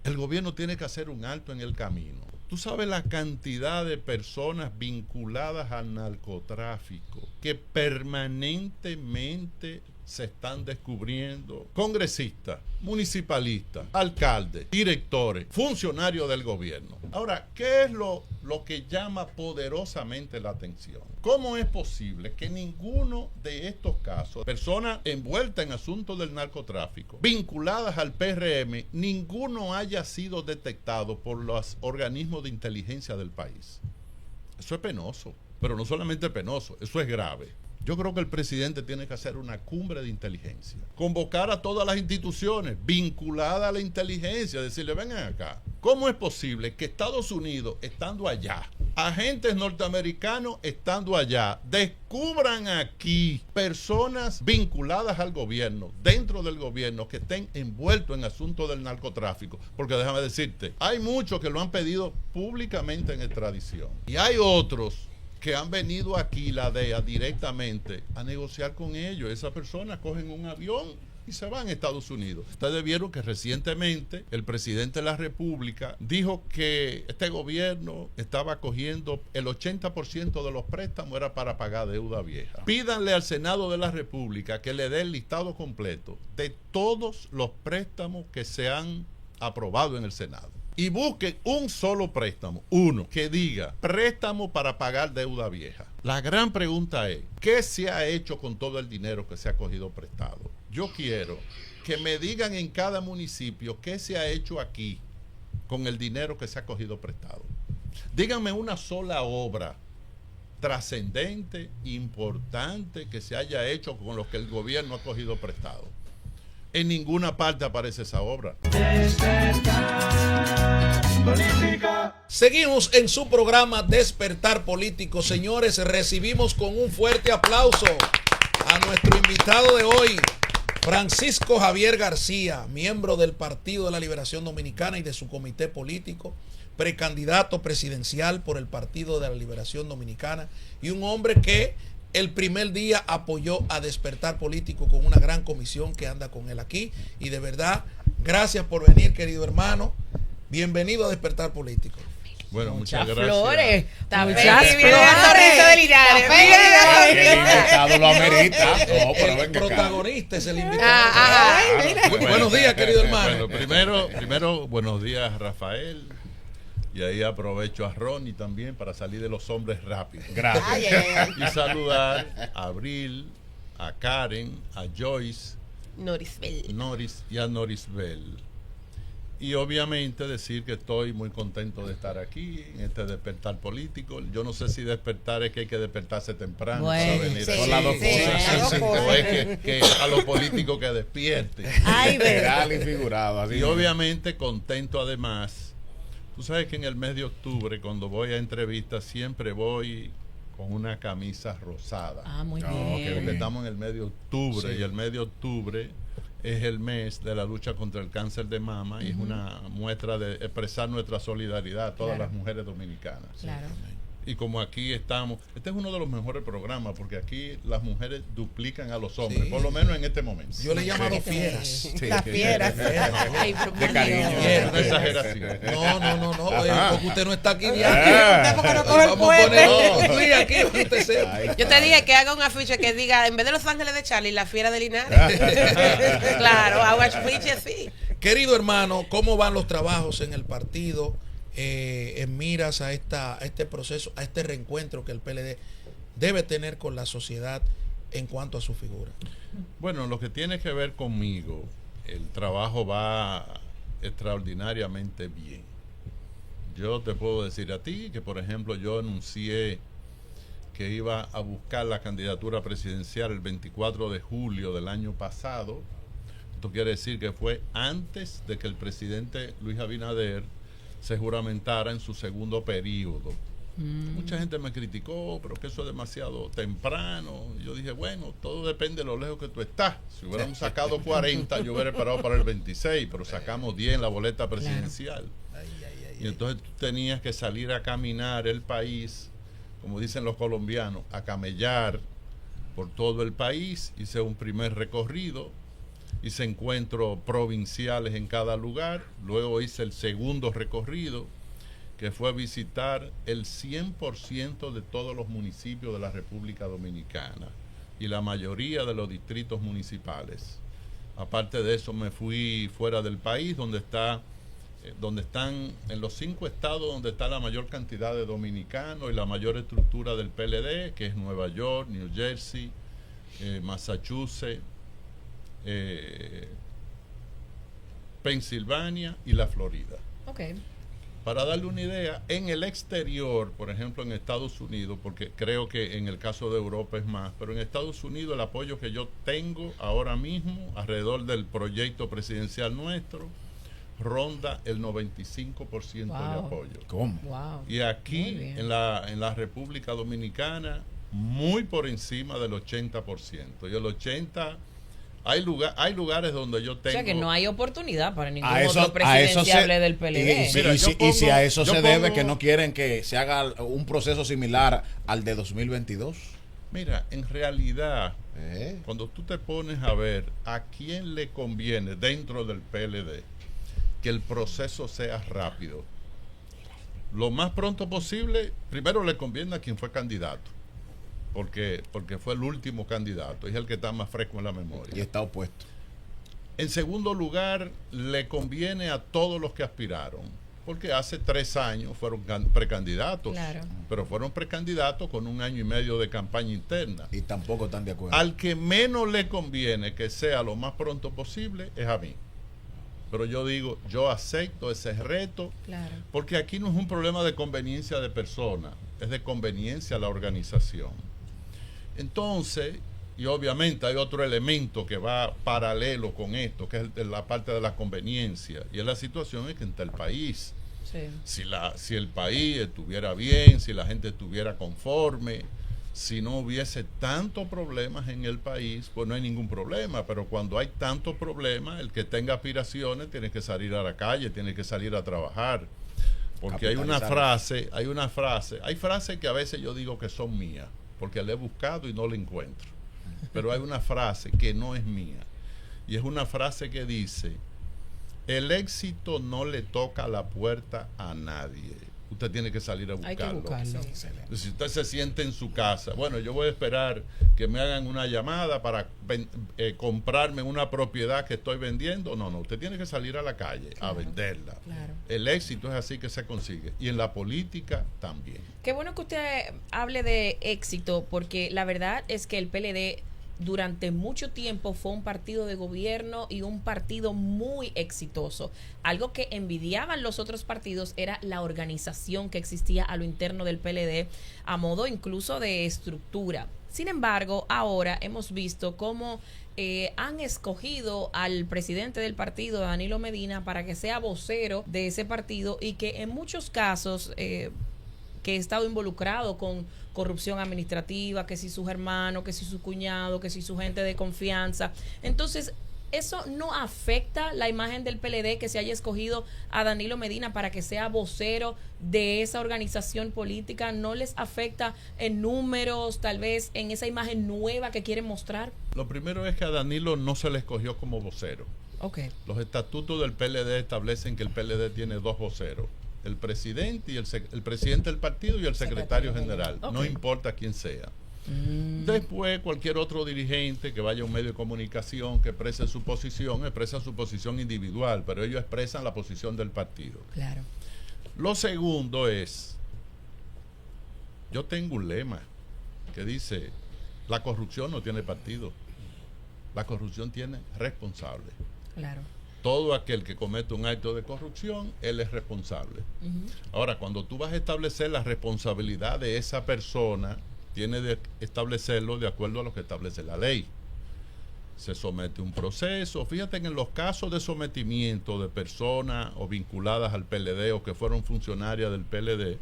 el gobierno tiene que hacer un alto en el camino. Tú sabes la cantidad de personas vinculadas al narcotráfico que permanentemente se están descubriendo. Congresistas, municipalistas, alcaldes, directores, funcionarios del gobierno. Ahora, ¿qué es lo que llama poderosamente la atención? ¿Cómo es posible que ninguno de estos casos, personas envueltas en asuntos del narcotráfico, vinculadas al PRM, ninguno haya sido detectado por los organismos de inteligencia del país? Eso es penoso, pero no solamente penoso, eso es grave. Yo creo que el presidente tiene que hacer una cumbre de inteligencia, convocar a todas las instituciones vinculadas a la inteligencia, decirle, vengan acá, ¿cómo es posible que Estados Unidos, estando allá, agentes norteamericanos estando allá, descubran aquí personas vinculadas al gobierno, dentro del gobierno, que estén envueltos en asuntos del narcotráfico? Porque déjame decirte, hay muchos que lo han pedido públicamente en extradición y hay otros que han venido aquí, la DEA, directamente a negociar con ellos. Esas personas cogen un avión y se van a Estados Unidos. Ustedes vieron que recientemente el presidente de la República dijo que este gobierno estaba cogiendo el 80% de los préstamos era para pagar deuda vieja. Pídanle al Senado de la República que le dé el listado completo de todos los préstamos que se han aprobado en el Senado. Y busquen un solo préstamo, uno, que diga préstamo para pagar deuda vieja. La gran pregunta es, ¿qué se ha hecho con todo el dinero que se ha cogido prestado? Yo quiero que me digan en cada municipio qué se ha hecho aquí con el dinero que se ha cogido prestado. Díganme una sola obra trascendente, importante, que se haya hecho con lo que el gobierno ha cogido prestado. En ninguna parte aparece esa obra. Seguimos en su programa Despertar Político. Señores, recibimos con un fuerte aplauso a nuestro invitado de hoy, Francisco Javier García, miembro del Partido de la Liberación Dominicana y de su comité político, precandidato presidencial por el Partido de la Liberación Dominicana, y un hombre que el primer día apoyó a Despertar Político con una gran comisión que anda con él aquí. Y de verdad, gracias por venir, querido hermano. Bienvenido a Despertar Político. Bueno, muchas gracias. Flores. Muchas flores. El invitado lo amerita. El protagonista es el invitado. Buenos días, querido hermano. Bueno, primero, buenos días, Rafael. Y ahí aprovecho a Ronnie también para salir de los hombres rápidos. Gracias. Y saludar a Abril, a Karen, a Joyce, Noris y a Norisbel. Y obviamente decir que estoy muy contento de estar aquí en este despertar político. Yo no sé si despertar es que hay que despertarse temprano para venir aquí. Son las dos cosas. O es que a los políticos que despierten. Real y figurado. Y obviamente contento además. Tú sabes que en el mes de octubre, cuando voy a entrevistas, siempre voy con una camisa rosada. Muy bien. Porque estamos en el mes de octubre, y el mes de octubre es el mes de la lucha contra el cáncer de mama, y es una muestra de expresar nuestra solidaridad a todas las mujeres dominicanas. Claro. Y como aquí estamos, este es uno de los mejores programas, porque aquí las mujeres duplican a los hombres, por lo menos en este momento. Yo le he llamado fieras. Las fieras. De cariño. Es una exageración. No, porque usted no está aquí Usted ya. porque no coge el Vamos a poner puente. aquí para que usted sepa. Yo te dije que haga un afiche que diga, en vez de Los Ángeles de Charlie, la fiera de Linares. Claro, hago afiche así. Querido hermano, ¿cómo van los trabajos en el partido? En miras a este proceso, a este reencuentro que el PLD debe tener con la sociedad en cuanto a su figura. Bueno, lo que tiene que ver conmigo, el trabajo va extraordinariamente bien. Yo te puedo decir a ti que, por ejemplo, yo anuncié que iba a buscar la candidatura presidencial el 24 de julio del año pasado. Esto quiere decir que fue antes de que el presidente Luis Abinader se juramentara en su segundo periodo. Mucha gente me criticó, pero que eso es demasiado temprano. Y yo dije, bueno, todo depende de lo lejos que tú estás. Si hubiéramos sacado 40, yo hubiera esperado para el 26, pero sacamos 10 en la boleta presidencial. Y entonces tú tenías que salir a caminar el país, como dicen los colombianos, a camellar por todo el país. Hice un primer recorrido hice encuentros provinciales en cada lugar, luego hice el segundo recorrido, que fue visitar el 100% de todos los municipios de la República Dominicana y la mayoría de los distritos municipales. Aparte de eso, me fui fuera del país, donde están en los 5 estados donde está la mayor cantidad de dominicanos y la mayor estructura del PLD, que es Nueva York, New Jersey, Massachusetts, Pensilvania y la Florida. Okay. Para darle una idea, en el exterior, por ejemplo en Estados Unidos, porque creo que en el caso de Europa es más, pero en Estados Unidos el apoyo que yo tengo ahora mismo alrededor del proyecto presidencial nuestro ronda el 95% de apoyo. ¿Cómo? Wow. Y aquí en la República Dominicana muy por encima del 80%. Y el 80%, hay lugares donde yo tengo... O sea que no hay oportunidad para ningún A eso- otro a eso presidenciable se- del PLD. Mira, y si a eso yo se debe pongo- que no quieren que se haga un proceso similar al de 2022. Mira, en realidad, cuando tú te pones a ver a quién le conviene dentro del PLD que el proceso sea rápido, lo más pronto posible, primero le conviene a quien fue candidato, porque fue el último candidato, es el que está más fresco en la memoria. Y está opuesto. En segundo lugar, le conviene a todos los que aspiraron, porque hace 3 años fueron precandidatos, Claro. pero fueron precandidatos con 1 año y medio de campaña interna. Y tampoco están de acuerdo. Al que menos le conviene que sea lo más pronto posible es a mí. Pero yo digo, yo acepto ese reto, Claro. porque aquí no es un problema de conveniencia de persona, es de conveniencia a la organización. Entonces, y obviamente hay otro elemento que va paralelo con esto, que es la parte de la conveniencia, y es la situación en que está el país. Sí. Si el país estuviera bien, si la gente estuviera conforme, si no hubiese tantos problemas en el país, pues no hay ningún problema. Pero cuando hay tantos problemas, el que tenga aspiraciones tiene que salir a la calle, tiene que salir a trabajar. Porque hay frases que a veces yo digo que son mías, porque la he buscado y no la encuentro. Pero hay una frase que no es mía, y es una frase que dice: el éxito no le toca la puerta a nadie, usted tiene que salir a Hay que buscarlo. buscarlo. Si usted se siente en su casa, bueno, yo voy a esperar que me hagan una llamada para comprarme una propiedad que estoy vendiendo. No, usted tiene que salir a la calle a venderla. Claro. El éxito es así que se consigue, y en la política también. Qué bueno que usted hable de éxito, porque la verdad es que el PLD durante mucho tiempo fue un partido de gobierno y un partido muy exitoso. Algo que envidiaban los otros partidos era la organización que existía a lo interno del PLD, a modo incluso de estructura. Sin embargo, ahora hemos visto cómo han escogido al presidente del partido, Danilo Medina, para que sea vocero de ese partido, y que en muchos casos que he estado involucrado con corrupción administrativa, que si sus hermanos, que si su cuñado, que si su gente de confianza. Entonces, ¿eso no afecta la imagen del PLD que se haya escogido a Danilo Medina para que sea vocero de esa organización política? ¿No les afecta en números, tal vez en esa imagen nueva que quieren mostrar? Lo primero es que a Danilo no se le escogió como vocero. Okay. Los estatutos del PLD establecen que el PLD tiene 2 voceros: el presidente y el presidente del partido y el secretario general. Okay. No importa quién sea. Después, cualquier otro dirigente que vaya a un medio de comunicación que expresa su posición individual, pero ellos expresan la posición del partido. Claro. Lo segundo es, yo tengo un lema que dice: la corrupción no tiene partido, la corrupción tiene responsable. Claro. Todo aquel que comete un acto de corrupción, él es responsable. Ahora, cuando tú vas a establecer la responsabilidad de esa persona, tienes de establecerlo de acuerdo a lo que establece la ley. Se somete un proceso. Fíjate que en los casos de sometimiento de personas o vinculadas al PLD o que fueron funcionarias del PLD,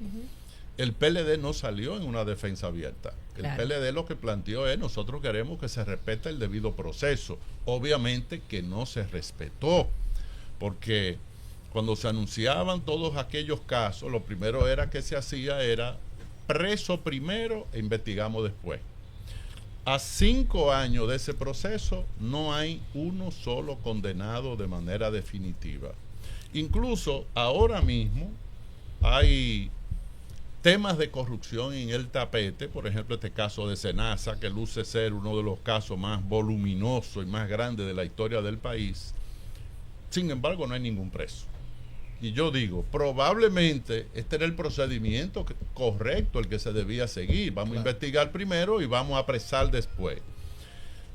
el PLD no salió en una defensa abierta. Claro. El PLD lo que planteó es: nosotros queremos que se respete el debido proceso. Obviamente que no se respetó, porque cuando se anunciaban todos aquellos casos, lo primero era que se hacía era preso primero e investigamos después. A 5 años de ese proceso no hay uno solo condenado de manera definitiva. Incluso ahora mismo hay temas de corrupción en el tapete, por ejemplo este caso de Senasa, que luce ser uno de los casos más voluminosos y más grandes de la historia del país. Sin embargo, no hay ningún preso. Y yo digo, probablemente este era el procedimiento correcto, el que se debía seguir. Vamos a investigar primero y vamos a apresar después.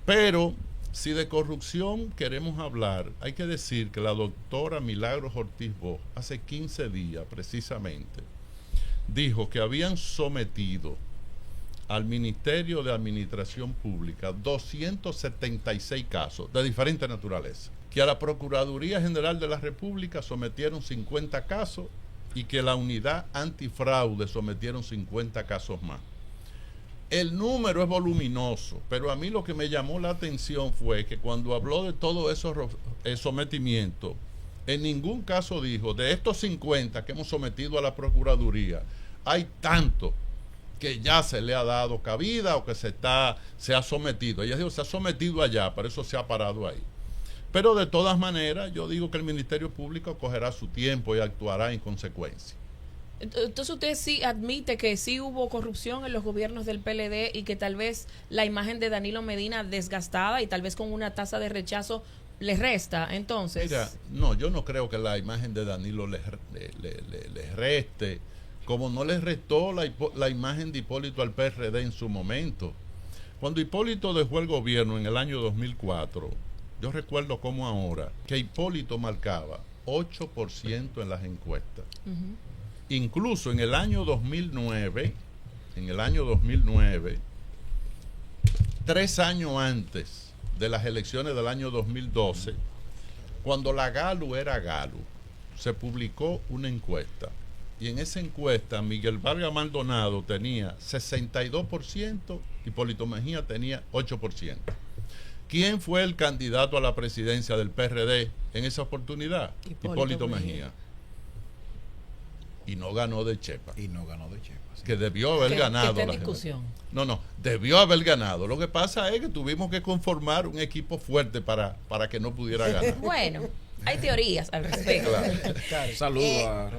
Pero si de corrupción queremos hablar, hay que decir que la doctora Milagros Ortiz Bosch, hace 15 días precisamente, dijo que habían sometido al Ministerio de Administración Pública 276 casos de diferente naturaleza, que a la Procuraduría General de la República sometieron 50 casos y que la Unidad Antifraude sometieron 50 casos más. El número es voluminoso, pero a mí lo que me llamó la atención fue que cuando habló de todos esos sometimientos, en ningún caso dijo, de estos 50 que hemos sometido a la Procuraduría, hay tanto que ya se le ha dado cabida o que se ha sometido. Ella dijo, se ha sometido allá, por eso se ha parado ahí. Pero de todas maneras, yo digo que el Ministerio Público cogerá su tiempo y actuará en consecuencia. Entonces usted sí admite que sí hubo corrupción en los gobiernos del PLD y que tal vez la imagen de Danilo Medina desgastada y tal vez con una tasa de rechazo le resta, entonces. Mira, no, yo no creo que la imagen de Danilo le reste, como no le restó la imagen de Hipólito al PRD en su momento. Cuando Hipólito dejó el gobierno en el año 2004, yo recuerdo como ahora que Hipólito marcaba 8% en las encuestas. Incluso en el año 2009, 3 años antes de las elecciones del año 2012, cuando la Galu era Galu, se publicó una encuesta. Y en esa encuesta Miguel Vargas Maldonado tenía 62%, Hipólito Mejía tenía 8%. ¿Quién fue el candidato a la presidencia del PRD en esa oportunidad? Hipólito Mejía. Y no ganó de chepa. Sí. Que debió haber ganado. ¿Qué discusión? No, debió haber ganado. Lo que pasa es que tuvimos que conformar un equipo fuerte para que no pudiera ganar. Bueno, hay teorías al respecto. Claro. Saludos a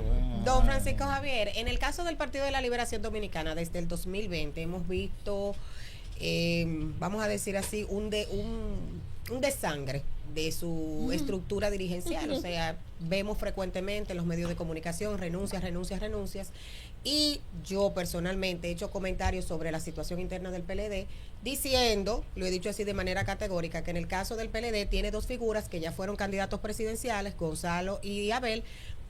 Don Francisco Javier, en el caso del Partido de la Liberación Dominicana, desde el 2020 hemos visto, vamos a decir así, un desangre de su estructura dirigencial. O sea, vemos frecuentemente en los medios de comunicación renuncias. Y yo personalmente he hecho comentarios sobre la situación interna del PLD, diciendo, lo he dicho así de manera categórica, que en el caso del PLD tiene 2 figuras que ya fueron candidatos presidenciales, Gonzalo y Abel,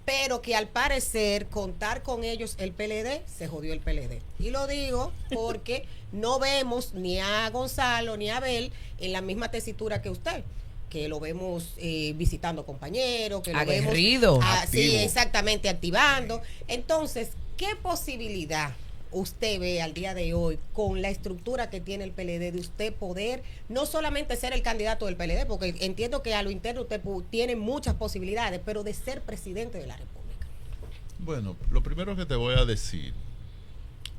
pero que al parecer contar con ellos el PLD, se jodió el PLD. Y lo digo porque no vemos ni a Gonzalo ni a Abel en la misma tesitura que usted, que lo vemos visitando compañeros, que lo aguerrido, vemos sí, exactamente, activando. Entonces, ¿qué posibilidad usted ve al día de hoy con la estructura que tiene el PLD de usted poder no solamente ser el candidato del PLD, porque entiendo que a lo interno usted tiene muchas posibilidades, pero de ser presidente de la República? Bueno, lo primero que te voy a decir,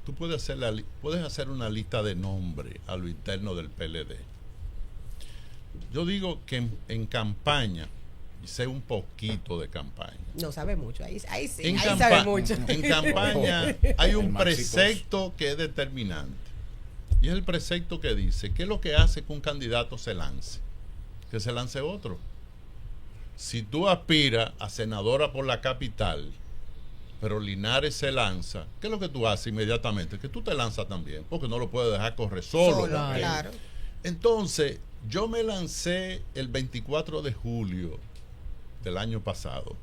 tú puedes hacer una lista de nombres a lo interno del PLD. Yo digo que en campaña, y sé un poquito de campaña. No sabe mucho, ahí sí, sabe mucho. En campaña hay un precepto que es determinante. Y es el precepto que dice, ¿qué es lo que hace que un candidato se lance? Que se lance otro. Si tú aspiras a senadora por la capital, pero Linares se lanza, ¿qué es lo que tú haces inmediatamente? Que tú te lanzas también, porque no lo puedes dejar correr solo. Claro. Entonces, yo me lancé el 24 de julio del año pasado.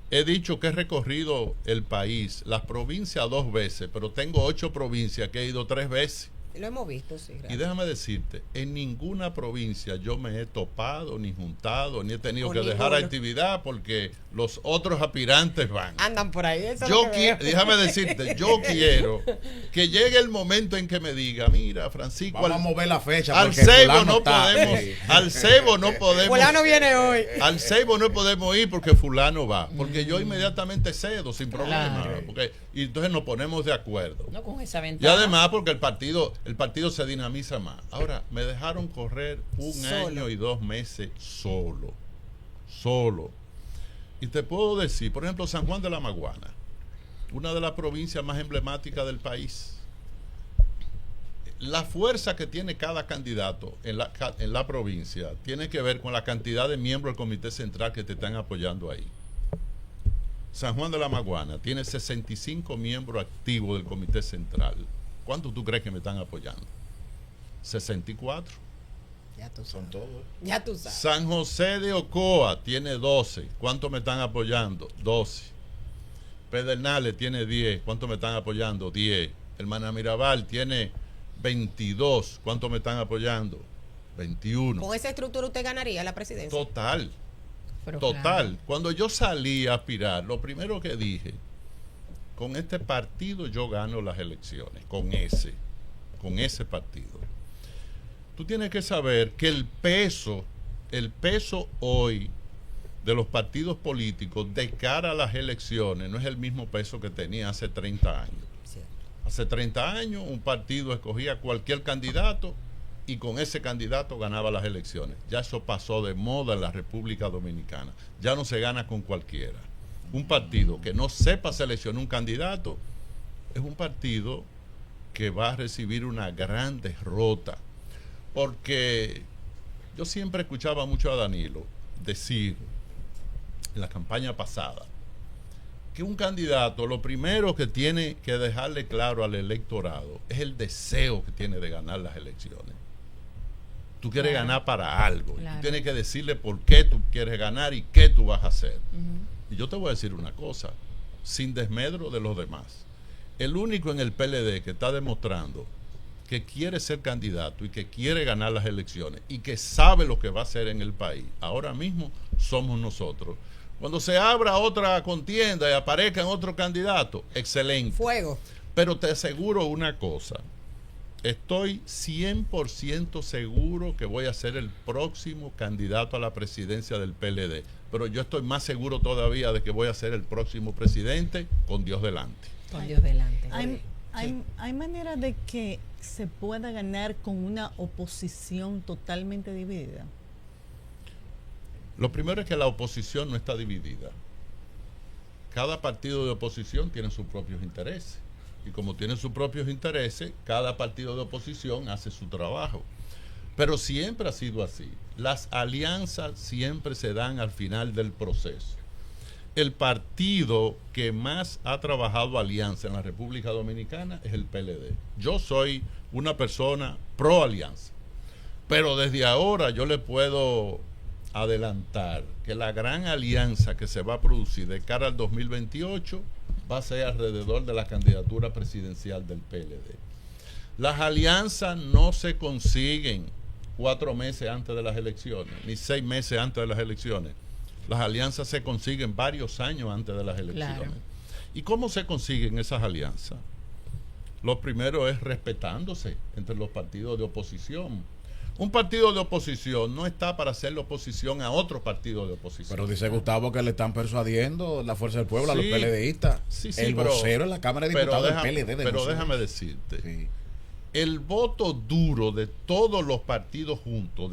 He dicho que he recorrido el país, las provincias 2 veces, pero tengo 8 provincias que he ido 3 veces. Lo hemos visto, sí. Gracias. Y déjame decirte, en ninguna provincia yo me he topado, ni juntado, ni he tenido que dejar actividad porque los otros aspirantes van. Andan por ahí. Déjame decirte, yo quiero que llegue el momento en que me diga, mira, Francisco, vamos a mover la fecha. Al Ceibo no podemos. Al Ceibo no podemos. Fulano viene hoy. Al Ceibo no podemos ir porque fulano va. Porque yo inmediatamente cedo sin problema. Claro. Y entonces nos ponemos de acuerdo. No con esa Y ventaja. además porque el partido el partido se dinamiza más. Ahora, me dejaron correr un año y 2 meses solo. Y te puedo decir, por ejemplo, San Juan de la Maguana, una de las provincias más emblemáticas del país. La fuerza que tiene cada candidato en la provincia tiene que ver con la cantidad de miembros del comité central que te están apoyando ahí. San Juan de la Maguana tiene 65 miembros activos del comité central. ¿Cuántos tú crees que me están apoyando? 64. Ya tú sabes. Son todos. Ya tú sabes. San José de Ocoa tiene 12. ¿Cuántos me están apoyando? 12. Pedernales tiene 10. ¿Cuántos me están apoyando? 10. Hermana Mirabal tiene 22. ¿Cuántos me están apoyando? 21. ¿Con esa estructura usted ganaría la presidencia? Total. Pero Total. claro. Cuando yo salí a aspirar, lo primero que dije, con este partido yo gano las elecciones, con ese partido. Tú tienes que saber que el peso hoy de los partidos políticos de cara a las elecciones no es el mismo peso que tenía hace 30 años. Sí. Hace 30 años un partido escogía cualquier candidato y con ese candidato ganaba las elecciones. Ya eso pasó de moda en la República Dominicana. Ya no se gana con cualquiera. Un partido que no sepa seleccionar un candidato es un partido que va a recibir una gran derrota. Porque yo siempre escuchaba mucho a Danilo decir en la campaña pasada que un candidato lo primero que tiene que dejarle claro al electorado es el deseo que tiene de ganar las elecciones. Tú quieres ganar para algo. Claro. Tú tienes que decirle por qué tú quieres ganar y qué tú vas a hacer. Y yo te voy a decir una cosa, sin desmedro de los demás. El único en el PLD que está demostrando que quiere ser candidato y que quiere ganar las elecciones y que sabe lo que va a hacer en el país, ahora mismo somos nosotros. Cuando se abra otra contienda y aparezcan otro candidato, excelente. Fuego. Pero te aseguro una cosa, estoy 100% seguro que voy a ser el próximo candidato a la presidencia del PLD, pero yo estoy más seguro todavía de que voy a ser el próximo presidente con Dios delante. Con Dios delante. Hay manera de que se pueda ganar con una oposición totalmente dividida. Lo primero es que la oposición no está dividida. Cada partido de oposición tiene sus propios intereses. Y como tiene sus propios intereses, cada partido de oposición hace su trabajo. Pero siempre ha sido así. Las alianzas siempre se dan al final del proceso. El partido que más ha trabajado alianza en la República Dominicana es el PLD. Yo soy una persona pro alianza. Pero desde ahora yo le puedo adelantar que la gran alianza que se va a producir de cara al 2028 va a ser alrededor de la candidatura presidencial del PLD. Las alianzas no se consiguen 4 meses antes de las elecciones, ni 6 meses antes de las elecciones. Las alianzas se consiguen varios años antes de las elecciones. Claro. ¿Y cómo se consiguen esas alianzas? Lo primero es respetándose entre los partidos de oposición. Un partido de oposición no está para hacerle oposición a otro partido de oposición. Pero dice Gustavo que le están persuadiendo la Fuerza del Pueblo a los Sí, PLDistas. sí, el pero- vocero en la Cámara de Diputados del PLD. Pero déjame decirte, Sí. el voto duro de todos los partidos juntos,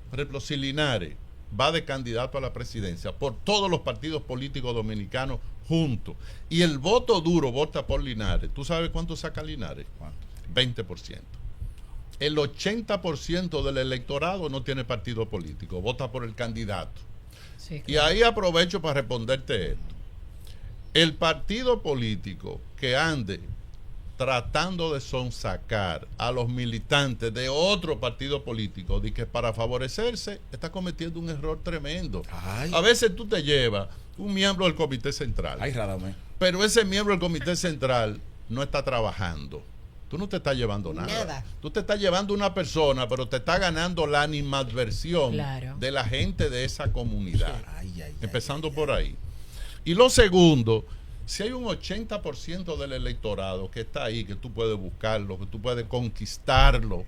por ejemplo, si Linares va de candidato a la presidencia por todos los partidos políticos dominicanos juntos, y el voto duro vota por Linares, ¿tú sabes cuánto saca Linares? ¿Cuánto? 20%. El 80% del electorado no tiene partido político, vota por el candidato. Sí, Y ahí aprovecho para responderte esto. El partido político que ande tratando de sonsacar a los militantes de otro partido político de que para favorecerse está cometiendo un error tremendo. Ay. A veces tú te llevas un miembro del comité central, Ay, Radamé. pero ese miembro del comité central no está trabajando. Tú no te estás llevando nada. Nada. Tú te estás llevando una persona, pero te está ganando la animadversión Claro. de la gente de esa comunidad. Ay, ay, ay, Empezando por ahí. Y lo segundo, si hay un 80% del electorado que está ahí, que tú puedes buscarlo, que tú puedes conquistarlo,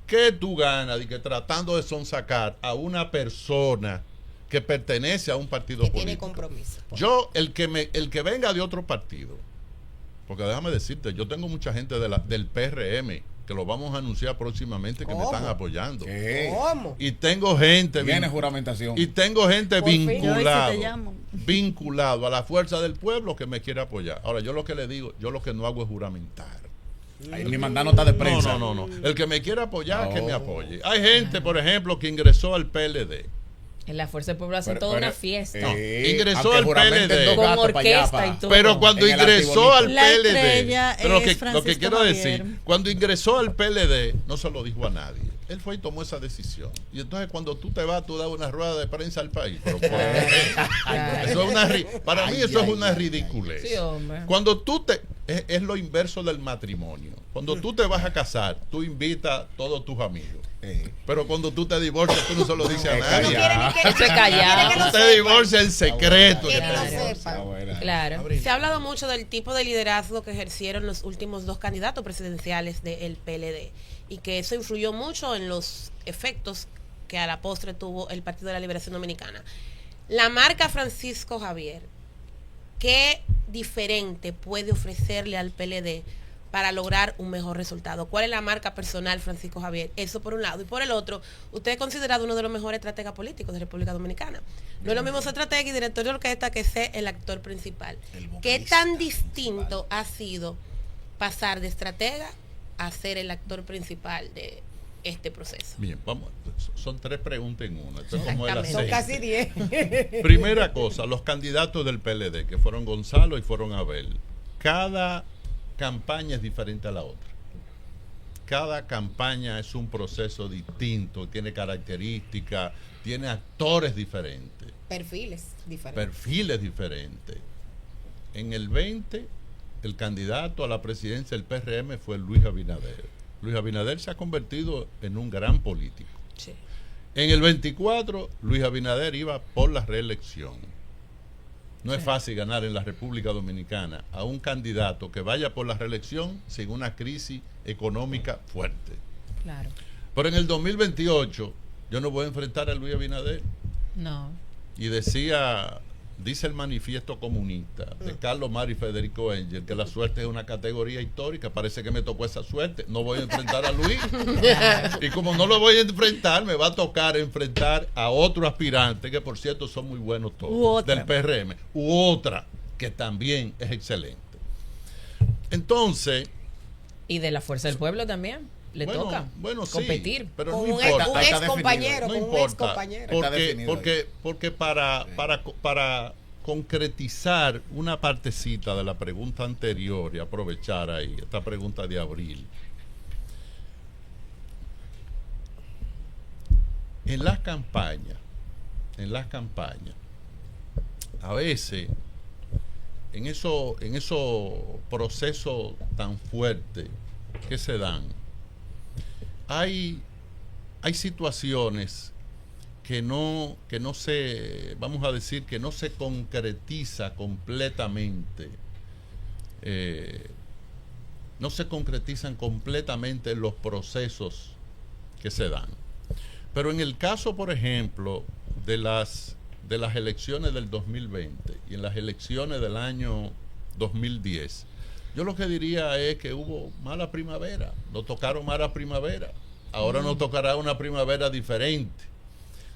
¿qué tú ganas de que tratando de sonsacar a una persona que pertenece a un partido Que político? tiene compromiso. Yo, el que venga de otro partido Porque déjame decirte, yo tengo mucha gente del PRM que lo vamos a anunciar próximamente que me ¿Cómo? están apoyando. ¿Qué? ¿Cómo? Y tengo gente Viene juramentación. y tengo gente Por fin. vinculado, Yo hoy sí te llamo. vinculado a la fuerza del pueblo que me quiere apoyar. Ahora, yo lo que le digo, yo lo que no hago es juramentar. Ahí ni mandar nota de prensa. No. El que me quiera apoyar, que me No. apoye. Hay gente, por ejemplo, que ingresó al PLD. En la Fuerza del Pueblo hacen toda una fiesta. Ingresó aunque al juramenten PLD. dos Con gatos pa' allá, orquesta pa- y todo. Pero cuando En el ingresó al artibolito. La PLD, estrella pero es lo que Francisco quiero Javier. decir, cuando ingresó al PLD, no se lo dijo a nadie. Él fue y tomó esa decisión. Y entonces cuando tú te vas, tú das una rueda de prensa al país. Pero ¿por qué? Claro. Eso es para mí eso es una ridiculez. Sí, hombre. Cuando tú es lo inverso del matrimonio. Cuando tú te vas a casar, tú invitas a todos tus amigos. Pero cuando tú te divorcias, tú no se lo dices a No nadie. quiere ni que, Se callado. quiere que lo Tú te sepan. divorcias en secreto. Quiere que lo Claro. sepan. Claro. Se ha hablado mucho del tipo de liderazgo que ejercieron los últimos dos candidatos presidenciales del PLD y que eso influyó mucho en los efectos que a la postre tuvo el Partido de la Liberación Dominicana. La marca Francisco Javier, ¿qué diferente puede ofrecerle al PLD para lograr un mejor resultado? ¿Cuál es la marca personal Francisco Javier? Eso por un lado. Y por el otro, usted es considerado uno de los mejores estrategas políticos de República Dominicana. No es lo mismo ser estratega y director de orquesta que ser el actor principal. ¿Qué tan distinto ha sido pasar de estratega a ser el actor principal de este proceso? Bien, vamos. Son 3 preguntas en una. Esto es como el Exactamente. Son aceite. casi 10. Primera cosa, los candidatos del PLD, que fueron Gonzalo y fueron Abel, cada campaña es diferente a la otra. Cada campaña es un proceso distinto, tiene características, tiene actores diferentes, Perfiles diferentes. perfiles diferentes. En el 20, el candidato a la presidencia del PRM fue Luis Abinader. Luis Abinader se ha convertido en un gran político. Sí. En el 24, Luis Abinader iba por la reelección. No es fácil ganar en la República Dominicana a un candidato que vaya por la reelección sin una crisis económica fuerte. Claro. Pero en el 2028 yo no voy a enfrentar a Luis Abinader. No. Y dice el manifiesto comunista de Carlos Mar y Federico Engel que la suerte es una categoría histórica. Parece que me tocó esa suerte. No voy a enfrentar a Luis. Y como no lo voy a enfrentar, me va a tocar enfrentar a otro aspirante, que por cierto son muy buenos U todos, otra. del PRM, u otra, que también es excelente. Entonces, Y de la Fuerza del Pueblo también. Le toca sí, competir. pero Con no un importa. Está ex definido. compañero, No con un importa, ex compañero. Está definido porque para concretizar una partecita de la pregunta anterior y aprovechar ahí esta pregunta de abril, en las campañas a veces en esos procesos tan fuertes que se dan, hay situaciones que no se, vamos a decir, que no se concretiza completamente, no se concretizan completamente los procesos que se dan. Pero en el caso, por ejemplo, de las elecciones del 2020 y en las elecciones del año 2010, yo lo que diría es que hubo mala primavera, nos tocaron mala primavera, ahora nos tocará una primavera diferente.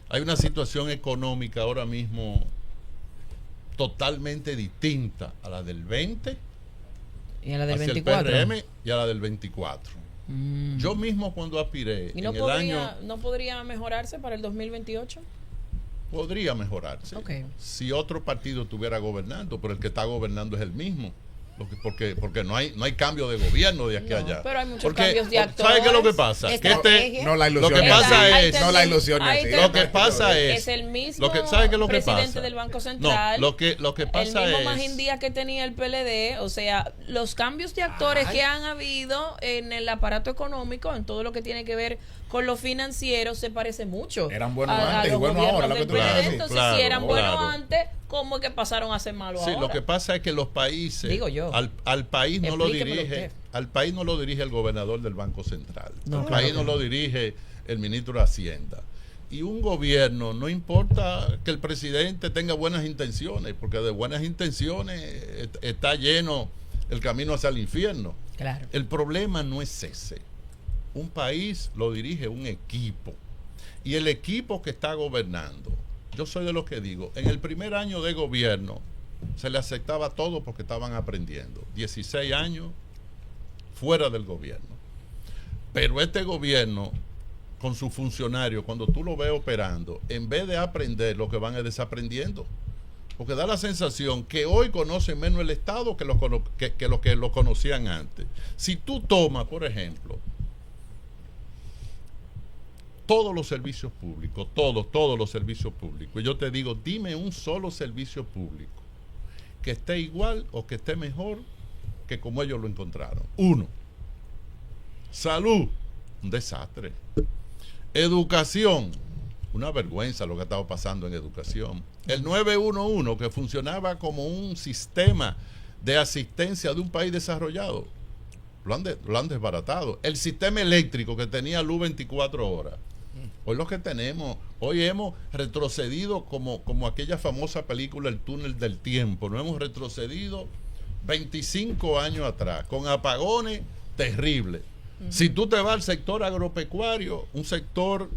Hay una situación económica ahora mismo totalmente distinta a la del 20, Y a la del hacia 24. el PRM y a la del 24. Yo mismo cuando aspiré ¿Y no en el podría, año, no podría mejorarse para el 2028? podría mejorarse Ok. si otro partido estuviera gobernando, pero el que está gobernando es el mismo. Porque no hay cambio de gobierno de aquí No, a allá. pero hay muchos Porque, cambios de ¿sabe qué es lo que actores? pasa? Que Estrategia. No la lo ilusión. que pasa es, no la ilusión. Ahí te- lo que pasa es el mismo ¿sabe qué es lo que presidente pasa? del Banco Central. No, lo que pasa el mismo es Magín Díaz que tenía el PLD, o sea, los cambios de actores que han habido en el aparato económico, en todo lo que tiene que ver con lo financiero, se parece mucho. Eran buenos a antes y los buenos gobiernos ahora, lo del que tú PLD. dices. Claro, Entonces, claro, si eran buenos claro. antes, ¿cómo es que pasaron a ser malos Sí, ahora? lo que pasa es que los países, Digo yo. al país no lo Explíquemelo dirige, usted. al país no lo dirige el gobernador del Banco Central, No, al claro país que no no. lo dirige el ministro de Hacienda. Y un gobierno, no importa que el presidente tenga buenas intenciones, porque de buenas intenciones está lleno el camino hacia el infierno. Claro. El problema no es ese. Un país lo dirige un equipo. Y el equipo que está gobernando, yo soy de los que digo, en el primer año de gobierno se le aceptaba todo porque estaban aprendiendo. 16 años fuera del gobierno. Pero este gobierno, con sus funcionarios, cuando tú lo ves operando, en vez de aprender, lo que van es desaprendiendo. Porque da la sensación que hoy conocen menos el Estado que los que lo conocían antes. Si tú tomas, por ejemplo, todos los servicios públicos, todos los servicios públicos, y yo te digo, dime un solo servicio público que esté igual o que esté mejor que como ellos lo encontraron. Uno. Salud, un desastre. Educación, una vergüenza lo que ha estado pasando en educación. El 911, que funcionaba como un sistema de asistencia de un país desarrollado, lo han desbaratado. El sistema eléctrico, que tenía luz 24 horas. Hoy lo que tenemos, hoy hemos retrocedido como aquella famosa película El túnel del tiempo. Nos hemos retrocedido 25 años atrás, con apagones terribles. Si tú te vas al sector agropecuario, un sector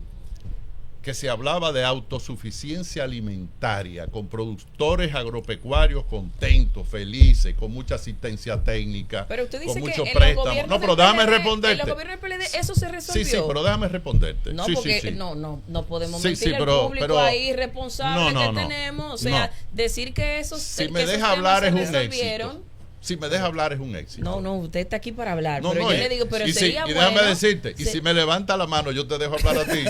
que se hablaba de autosuficiencia alimentaria, con productores agropecuarios contentos, felices, con mucha asistencia técnica, pero usted dice con que muchos en préstamos. No, pero déjame en responderte. los gobiernos del PLD eso se resolvió. Sí, pero déjame responderte. No, Sí, porque sí, sí. no podemos Sí, mentir sí, al público pero ahí responsable no, que tenemos. O sea, decir que esos Si que me esos deja temas hablar se es un resolvieron. éxito. Si me deja hablar es un éxito. No, usted está aquí para hablar. No, pero no, yo le digo, pero y sería y bueno. déjame decirte, y si me levanta la mano, yo te dejo hablar a ti.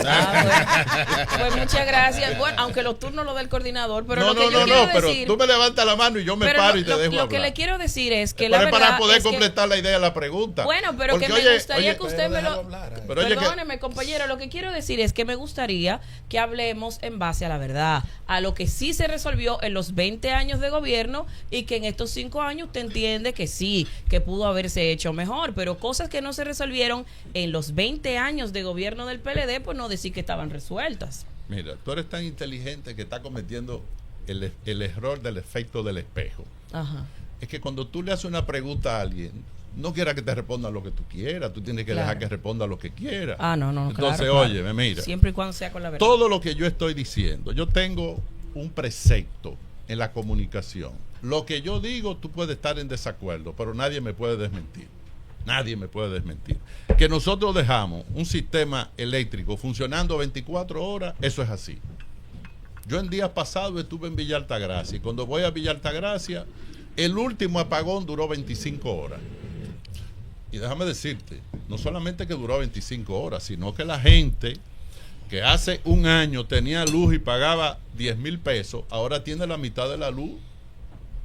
Pues muchas gracias. Bueno, aunque los turnos lo da el coordinador, pero No, lo que yo no, quiero pero decir, tú me levantas la mano y yo me pero paro y te lo dejo que hablar. le quiero decir es que Pero la es verdad para poder es que- completar la idea de la pregunta. Bueno, pero Porque, que oye, me gustaría oye, que usted me lo... pero oye, Perdóneme, compañero, lo que quiero decir es que me gustaría que hablemos en base a la verdad, a lo que sí se resolvió en los 20 años de gobierno y que en estos 5 años usted entiende que sí, que pudo haberse hecho mejor, pero cosas que no se resolvieron en los 20 años de gobierno del PLD, pues no decir que estaban resueltas. Mira, tú eres tan inteligente que estás cometiendo el error del efecto del espejo. Ajá. Es que cuando tú le haces una pregunta a alguien, no quiera que te responda lo que tú quieras, tú tienes que Claro. dejar que responda lo que quiera. No, Entonces, claro. óyeme, mira. Siempre y cuando sea con la verdad. Todo lo que yo estoy diciendo, yo tengo un precepto en la comunicación. Lo que yo digo, tú puedes estar en desacuerdo, pero nadie me puede desmentir. Nadie me puede desmentir. Que nosotros dejamos un sistema eléctrico funcionando 24 horas, eso es así. Yo en días pasados estuve en Villa Altagracia y cuando voy a Villa Altagracia, el último apagón duró 25 horas. Y déjame decirte, no solamente que duró 25 horas, sino que la gente que hace un año tenía luz y pagaba 10,000 pesos, ahora tiene la mitad de la luz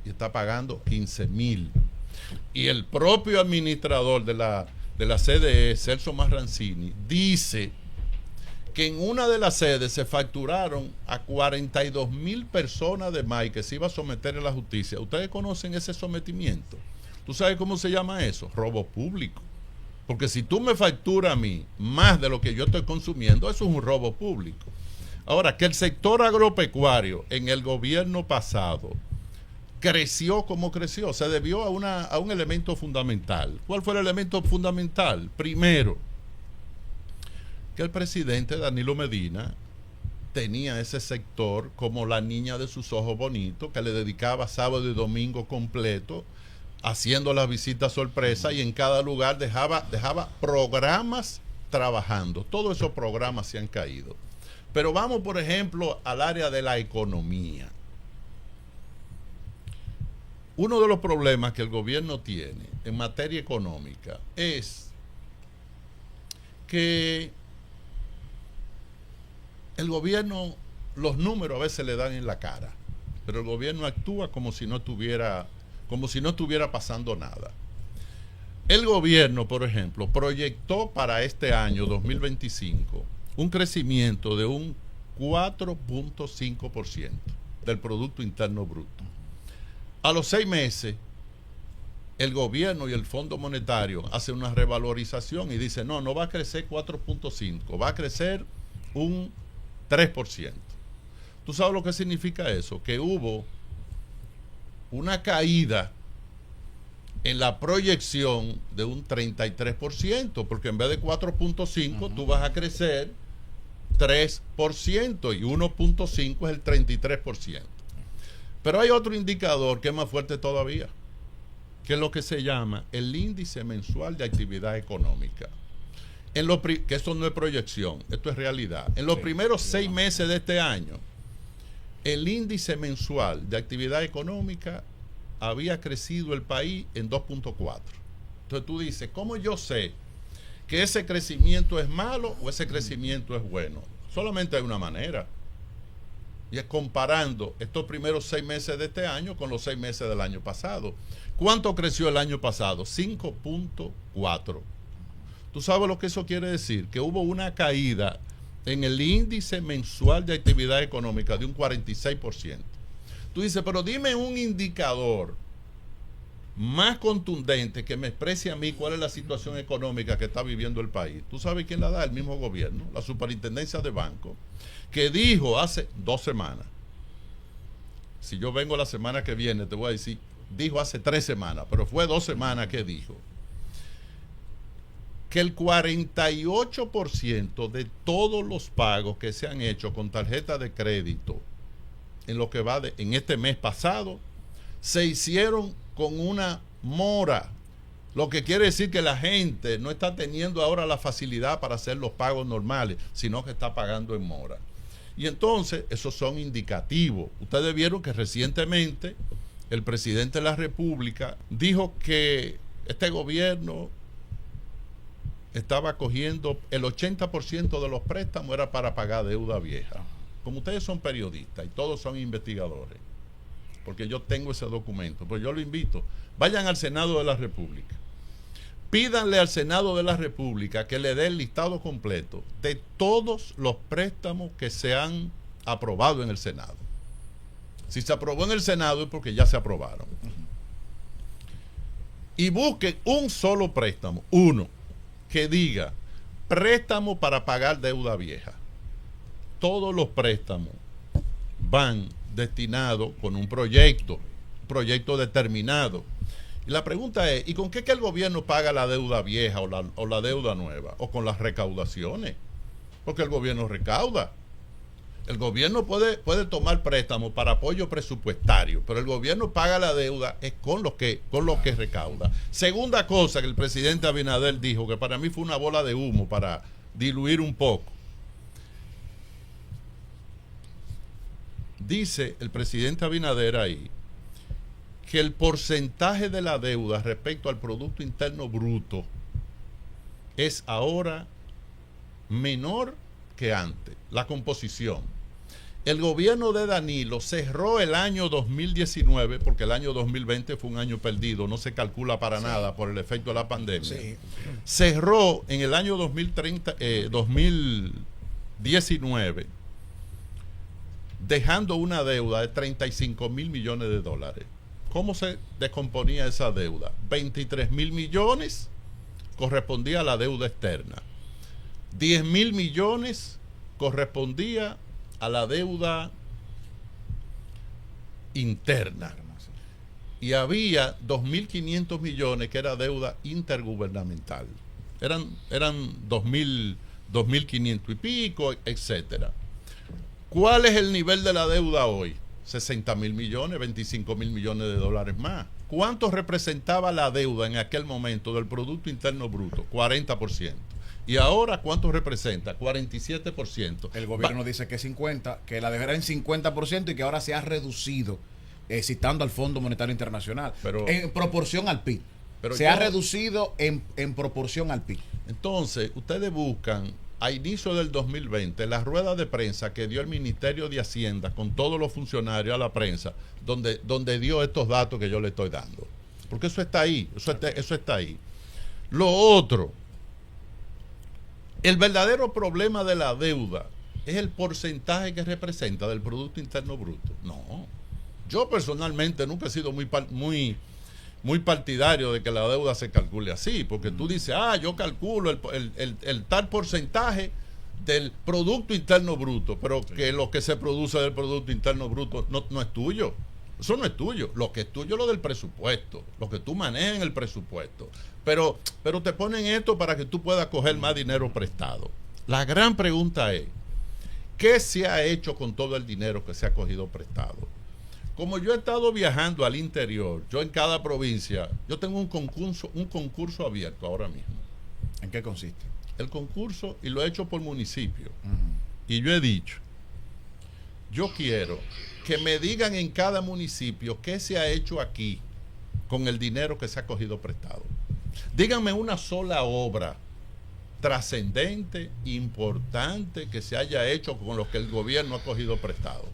y está pagando 15,000. Y el propio administrador de la CDE, Celso Marrancini, dice que en una de las sedes se facturaron a 42,000 personas de más y que se iba a someter a la justicia. ¿Ustedes conocen ese sometimiento? ¿Tú sabes cómo se llama eso? Robo público. Porque si tú me facturas a mí más de lo que yo estoy consumiendo, eso es un robo público. Ahora, que el sector agropecuario en el gobierno pasado creció como creció, se debió a un elemento fundamental. ¿Cuál fue el elemento fundamental? Primero, que el presidente Danilo Medina tenía ese sector como la niña de sus ojos bonitos, que le dedicaba sábado y domingo completo haciendo las visitas sorpresa y en cada lugar dejaba programas trabajando. Todos esos programas se han caído. Pero vamos, por ejemplo, al área de la economía. Uno de los problemas que el gobierno tiene en materia económica es que el gobierno, los números a veces le dan en la cara, pero el gobierno actúa como si no estuviera pasando nada. El gobierno, por ejemplo, proyectó para este año 2025 un crecimiento de un 4.5% del Producto Interno Bruto. A los 6 meses, el gobierno y el Fondo Monetario hacen una revalorización y dicen, no va a crecer 4.5, va a crecer un 3%. ¿Tú sabes lo que significa eso? Que hubo una caída en la proyección de un 33%, porque en vez de 4.5 tú vas a crecer 3% y 1.5 es el 33%. Pero hay otro indicador que es más fuerte todavía, que es lo que se llama el índice mensual de actividad económica. Que esto no es proyección, esto es realidad. En los primeros 6 meses de este año, el índice mensual de actividad económica había crecido el país en 2.4. Entonces tú dices, ¿cómo yo sé que ese crecimiento es malo o ese crecimiento es bueno? Solamente hay una manera, y es comparando estos primeros 6 meses de este año con los 6 meses del año pasado. ¿Cuánto creció el año pasado? 5.4. ¿Tú sabes lo que eso quiere decir? Que hubo una caída en el índice mensual de actividad económica de un 46%. Tú dices, pero dime un indicador más contundente que me exprese a mí cuál es la situación económica que está viviendo el país. ¿Tú sabes quién la da? El mismo gobierno, la Superintendencia de Banco, que dijo hace 2 semanas. Si yo vengo la semana que viene, te voy a decir, dijo hace 3 semanas, pero fue 2 semanas que dijo que el 48% de todos los pagos que se han hecho con tarjeta de crédito en lo que va en este mes pasado se hicieron con una mora, lo que quiere decir que la gente no está teniendo ahora la facilidad para hacer los pagos normales, sino que está pagando en mora. Y entonces esos son indicativos. Ustedes vieron que recientemente el presidente de la República dijo que este gobierno estaba cogiendo el 80% de los préstamos era para pagar deuda vieja. Como ustedes son periodistas y todos son investigadores, porque yo tengo ese documento, pues yo lo invito, vayan al Senado de la República, pídanle al Senado de la República que le dé el listado completo de todos los préstamos que se han aprobado en el Senado. Si se aprobó en el Senado es porque ya se aprobaron. Y busquen un solo préstamo, uno, que diga préstamo para pagar deuda vieja. Todos los préstamos van destinados con un proyecto determinado. Y la pregunta es, ¿y con qué que el gobierno paga la deuda vieja o la deuda nueva? O con las recaudaciones. Porque el gobierno recauda. El gobierno puede tomar préstamos para apoyo presupuestario, pero el gobierno paga la deuda es con lo que recauda. Segunda cosa que el presidente Abinader dijo, que para mí fue una bola de humo para diluir un poco. Dice el presidente Abinader ahí que el porcentaje de la deuda respecto al Producto Interno Bruto es ahora menor que antes, la composición. El gobierno de Danilo cerró el año 2019, porque el año 2020 fue un año perdido, no se calcula para nada por el efecto de la pandemia. Sí. Cerró en el año 2019 dejando una deuda de 35 mil millones de dólares. ¿Cómo se descomponía esa deuda? 23 mil millones correspondía a la deuda externa. 10 mil millones correspondía a la deuda interna. Y había 2.500 millones que era deuda intergubernamental. Eran 2.500 y pico, etcétera. ¿Cuál es el nivel de la deuda hoy? 60 mil millones, 25 mil millones de dólares más. ¿Cuánto representaba la deuda en aquel momento del Producto Interno Bruto? 40%. ¿Y ahora cuánto representa? 47%. El gobierno dice que es 50%, que la deuda era en 50% y que ahora se ha reducido, citando al Fondo Monetario Internacional, en proporción al PIB. Ha reducido en proporción al PIB. Entonces, ustedes buscan a inicio del 2020 la rueda de prensa que dio el Ministerio de Hacienda con todos los funcionarios a la prensa, donde dio estos datos que yo le estoy dando. Porque eso está ahí, eso está ahí. Lo otro, el verdadero problema de la deuda es el porcentaje que representa del Producto Interno Bruto. No, yo personalmente nunca he sido muy partidario de que la deuda se calcule así, porque tú dices, yo calculo el tal porcentaje del Producto Interno Bruto, pero que lo que se produce del Producto Interno Bruto no es tuyo. Eso no es tuyo. Lo que es tuyo es lo del presupuesto, lo que tú manejas en el presupuesto. Pero te ponen esto para que tú puedas coger más dinero prestado. La gran pregunta es, ¿qué se ha hecho con todo el dinero que se ha cogido prestado? Como yo he estado viajando al interior, yo en cada provincia, yo tengo un concurso abierto ahora mismo. ¿En qué consiste? El concurso, y lo he hecho por municipio. Y yo he dicho, yo quiero que me digan en cada municipio qué se ha hecho aquí con el dinero que se ha cogido prestado. Díganme una sola obra trascendente, importante, que se haya hecho con lo que el gobierno ha cogido prestado.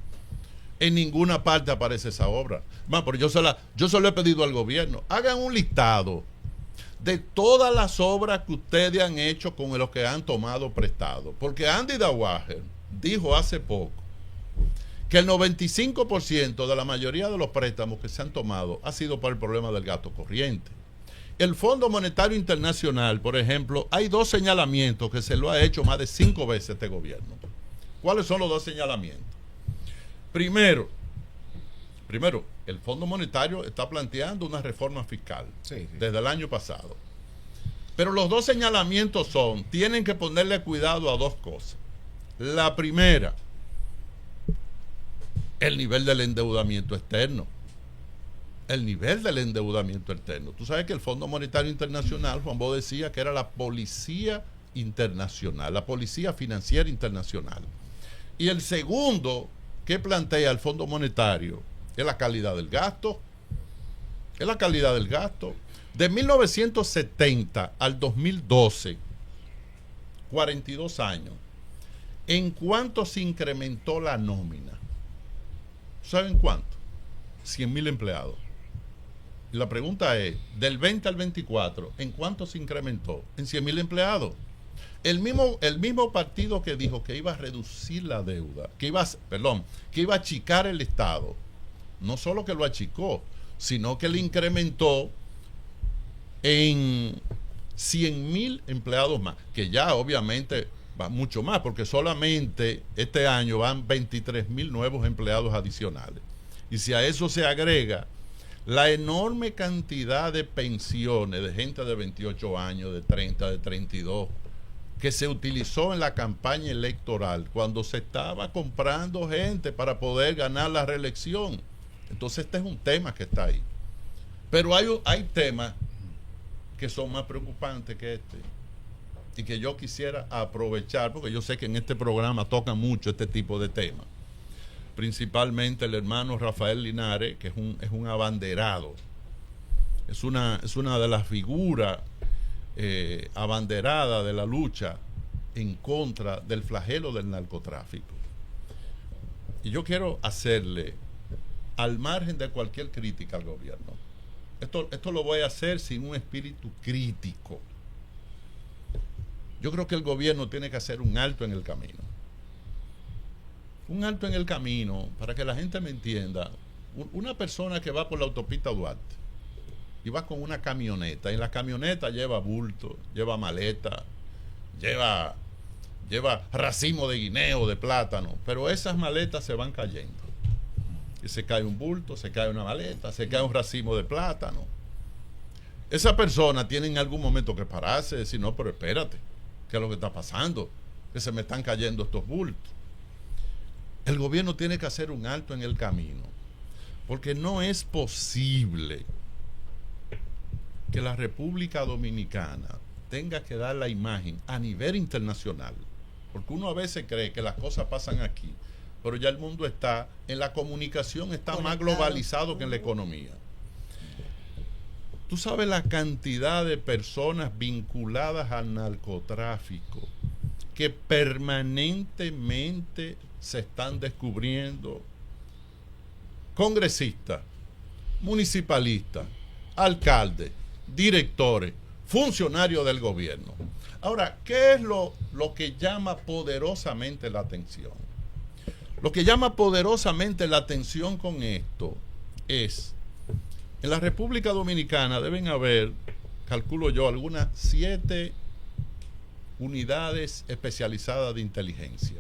En ninguna parte aparece esa obra. Pero yo se lo he pedido al gobierno. Hagan un listado de todas las obras que ustedes han hecho con lo que han tomado prestado. Porque Andy Dawager dijo hace poco que el 95% de la mayoría de los préstamos que se han tomado ha sido por el problema del gasto corriente. El Fondo Monetario Internacional, por ejemplo, hay 2 señalamientos que se lo ha hecho más de 5 veces este gobierno. ¿Cuáles son los 2 señalamientos? Primero, el Fondo Monetario está planteando una reforma fiscal desde el año pasado. Pero los 2 señalamientos tienen que ponerle cuidado a 2 cosas. La primera, el nivel del endeudamiento externo. El nivel del endeudamiento externo. Tú sabes que el Fondo Monetario Internacional, Juan Bo decía que era la policía internacional, la policía financiera internacional. Y el segundo que plantea el Fondo Monetario es la calidad del gasto. Es la calidad del gasto. De 1970 al 2012, 42 años, ¿en cuánto se incrementó la nómina? ¿Saben cuánto? 100,000 empleados. Y la pregunta es, del 20 al 24, ¿en cuánto se incrementó? En 100,000 empleados. El mismo partido que dijo que iba a reducir la deuda, que iba a achicar el Estado, no solo que lo achicó, sino que le incrementó en 100,000 empleados más, que ya obviamente va mucho más, porque solamente este año van 23,000 nuevos empleados adicionales. Y si a eso se agrega la enorme cantidad de pensiones de gente de 28 años, de 30, de 32, que se utilizó en la campaña electoral cuando se estaba comprando gente para poder ganar la reelección. Entonces este es un tema que está ahí. Pero hay temas que son más preocupantes que este y que yo quisiera aprovechar, porque yo sé que en este programa toca mucho este tipo de temas. Principalmente el hermano Rafael Linares, que es un abanderado, es una de las figuras abanderada de la lucha en contra del flagelo del narcotráfico. Y yo quiero hacerle, al margen de cualquier crítica al gobierno, esto lo voy a hacer sin un espíritu crítico. Yo creo que el gobierno tiene que hacer un alto en el camino. Un alto en el camino, para que la gente me entienda. Una persona que va por la autopista Duarte y va con una camioneta, y en la camioneta lleva bulto, lleva maleta, lleva racimo de guineo, de plátano, pero esas maletas se van cayendo. Y se cae un bulto, se cae una maleta, se cae un racimo de plátano. Esa persona tiene en algún momento que pararse y decir, no, pero espérate, ¿qué es lo que está pasando? Que se me están cayendo estos bultos. El gobierno tiene que hacer un alto en el camino, porque no es posible que la República Dominicana tenga que dar la imagen a nivel internacional, porque uno a veces cree que las cosas pasan aquí, pero ya el mundo está, en la comunicación está más globalizado que en la economía. Tú sabes la cantidad de personas vinculadas al narcotráfico que permanentemente se están descubriendo, congresistas, municipalistas, alcaldes, directores, funcionarios del gobierno. Ahora, ¿qué es lo que llama poderosamente la atención? Lo que llama poderosamente la atención con esto es, en la República Dominicana deben haber, calculo yo, algunas 7 unidades especializadas de inteligencia.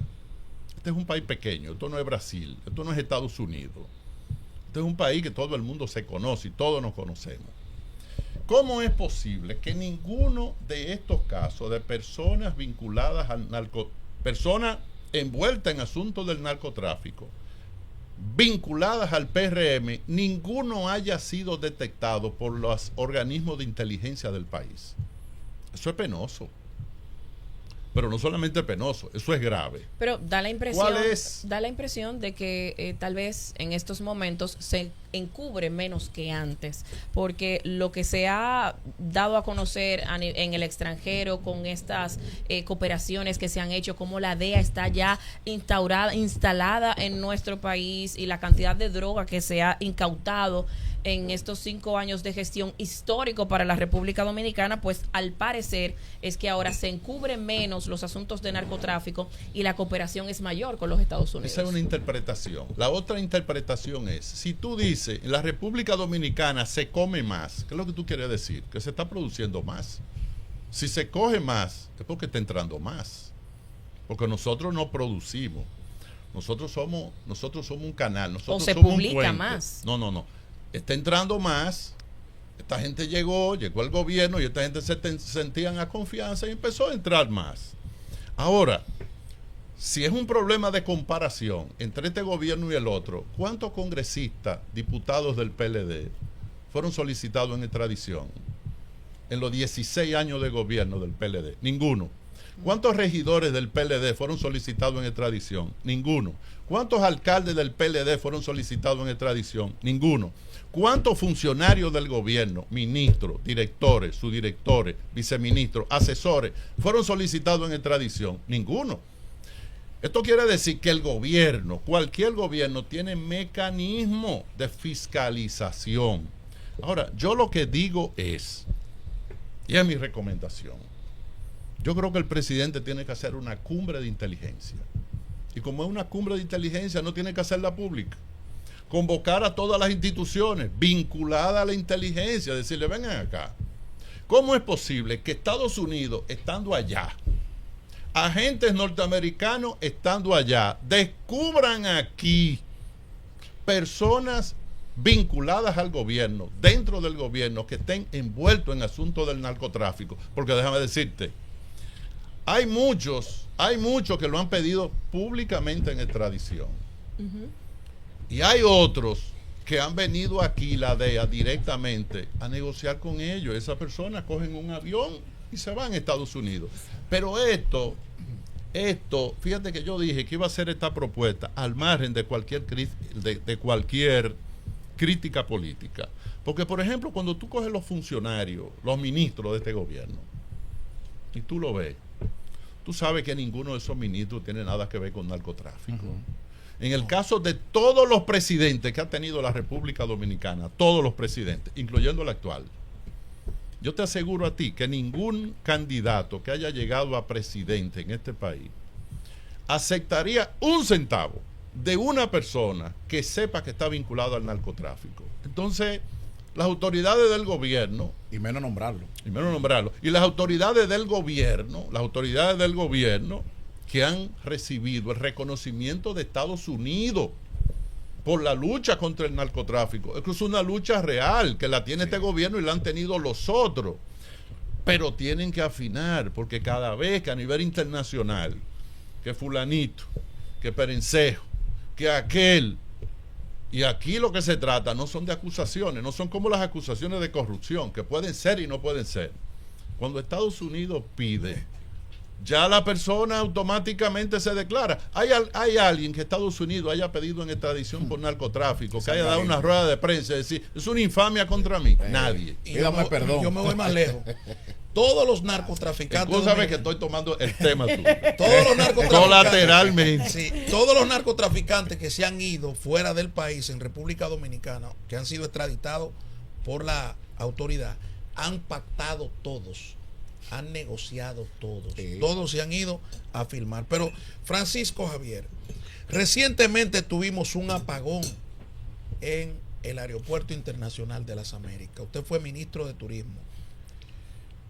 Este es un país pequeño, esto no es Brasil, esto no es Estados Unidos. Este es un país que todo el mundo se conoce y todos nos conocemos. ¿Cómo es posible que ninguno de estos casos de personas vinculadas al personas envueltas en asuntos del narcotráfico, vinculadas al PRM, ninguno haya sido detectado por los organismos de inteligencia del país? Eso es penoso. Pero no solamente penoso, eso es grave. Pero da la impresión, ¿Cuál es? Da la impresión de que tal vez en estos momentos se encubre menos que antes, porque lo que se ha dado a conocer en el extranjero con estas cooperaciones que se han hecho, como la DEA está ya instalada en nuestro país, y la cantidad de droga que se ha incautado en estos 5 años de gestión histórico para la República Dominicana, pues al parecer es que ahora se encubren menos los asuntos de narcotráfico y la cooperación es mayor con los Estados Unidos. Esa es una interpretación. La otra interpretación es, si tú dices, en la República Dominicana se come más, ¿qué es lo que tú quieres decir? Que se está produciendo más. Si se coge más, es porque está entrando más. Porque nosotros no producimos. Nosotros somos un canal. Nosotros o se somos publica más. No. Está entrando más. Esta gente llegó al gobierno y esta gente se sentían a confianza y empezó a entrar más. Ahora, si es un problema de comparación entre este gobierno y el otro, ¿cuántos congresistas, diputados del PLD fueron solicitados en extradición en los 16 años de gobierno del PLD? Ninguno. ¿Cuántos regidores del PLD fueron solicitados en extradición? Ninguno. ¿Cuántos alcaldes del PLD fueron solicitados en extradición? Ninguno. ¿Cuántos funcionarios del gobierno, ministros, directores, subdirectores, viceministros, asesores, fueron solicitados en extradición? Ninguno. Esto quiere decir que el gobierno, cualquier gobierno, tiene mecanismo de fiscalización. Ahora, yo lo que digo es, y es mi recomendación, yo creo que el presidente tiene que hacer una cumbre de inteligencia. Y como es una cumbre de inteligencia, no tiene que hacerla pública. Convocar a todas las instituciones vinculadas a la inteligencia, decirle, vengan acá. ¿Cómo es posible que Estados Unidos, estando allá, agentes norteamericanos estando allá, descubran aquí personas vinculadas al gobierno, dentro del gobierno, que estén envueltos en asuntos del narcotráfico? Porque déjame decirte, hay muchos que lo han pedido públicamente en extradición. Y hay otros que han venido aquí, la DEA, directamente a negociar con ellos. Esas personas cogen un avión y se van a Estados Unidos. Pero esto, fíjate que yo dije que iba a hacer esta propuesta al margen de cualquier crítica política. Porque, por ejemplo, cuando tú coges los funcionarios, los ministros de este gobierno, y tú lo ves, tú sabes que ninguno de esos ministros tiene nada que ver con narcotráfico. En el caso de todos los presidentes que ha tenido la República Dominicana, todos los presidentes, incluyendo el actual, yo te aseguro a ti que ningún candidato que haya llegado a presidente en este país aceptaría un centavo de una persona que sepa que está vinculado al narcotráfico. Entonces, las autoridades del gobierno, y menos nombrarlo, y las autoridades del gobierno que han recibido el reconocimiento de Estados Unidos por la lucha contra el narcotráfico, es una lucha real que la tiene este gobierno y la han tenido los otros, pero tienen que afinar, porque cada vez que a nivel internacional, que fulanito, que perencejo, que aquel, y aquí lo que se trata no son de acusaciones, no son como las acusaciones de corrupción, que pueden ser y no pueden ser. Cuando Estados Unidos pide, ya la persona automáticamente se declara. Hay alguien que Estados Unidos haya pedido en extradición por narcotráfico, que haya dado una rueda de prensa y decir, es una infamia contra mí. Nadie. Y yo me voy más lejos. Todos los narcotraficantes. Tú sabes que estoy tomando el tema tú. Todos los narcotraficantes. Colateralmente. Sí, todos los narcotraficantes que se han ido fuera del país, en República Dominicana, que han sido extraditados por la autoridad, han pactado todos. Han negociado todos. Sí. Todos se han ido a firmar. Pero, Francisco Javier, recientemente tuvimos un apagón en el Aeropuerto Internacional de las Américas. Usted fue ministro de Turismo.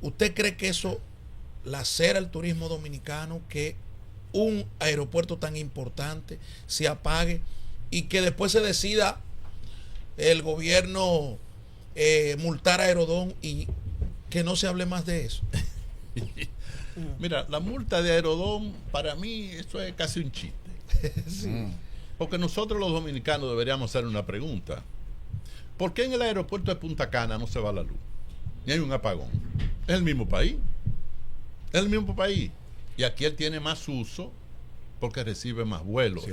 ¿Usted cree que eso lacera el turismo dominicano, que un aeropuerto tan importante se apague y que después se decida el gobierno multar a Aerodón y que no se hable más de eso? Mira, la multa de Aerodón, para mí, eso es casi un chiste. Sí. Porque nosotros los dominicanos deberíamos hacer una pregunta. ¿Por qué en el aeropuerto de Punta Cana no se va la luz? Ni hay un apagón. Es el mismo país. Es el mismo país. Y aquí él tiene más uso porque recibe más vuelos. Sí,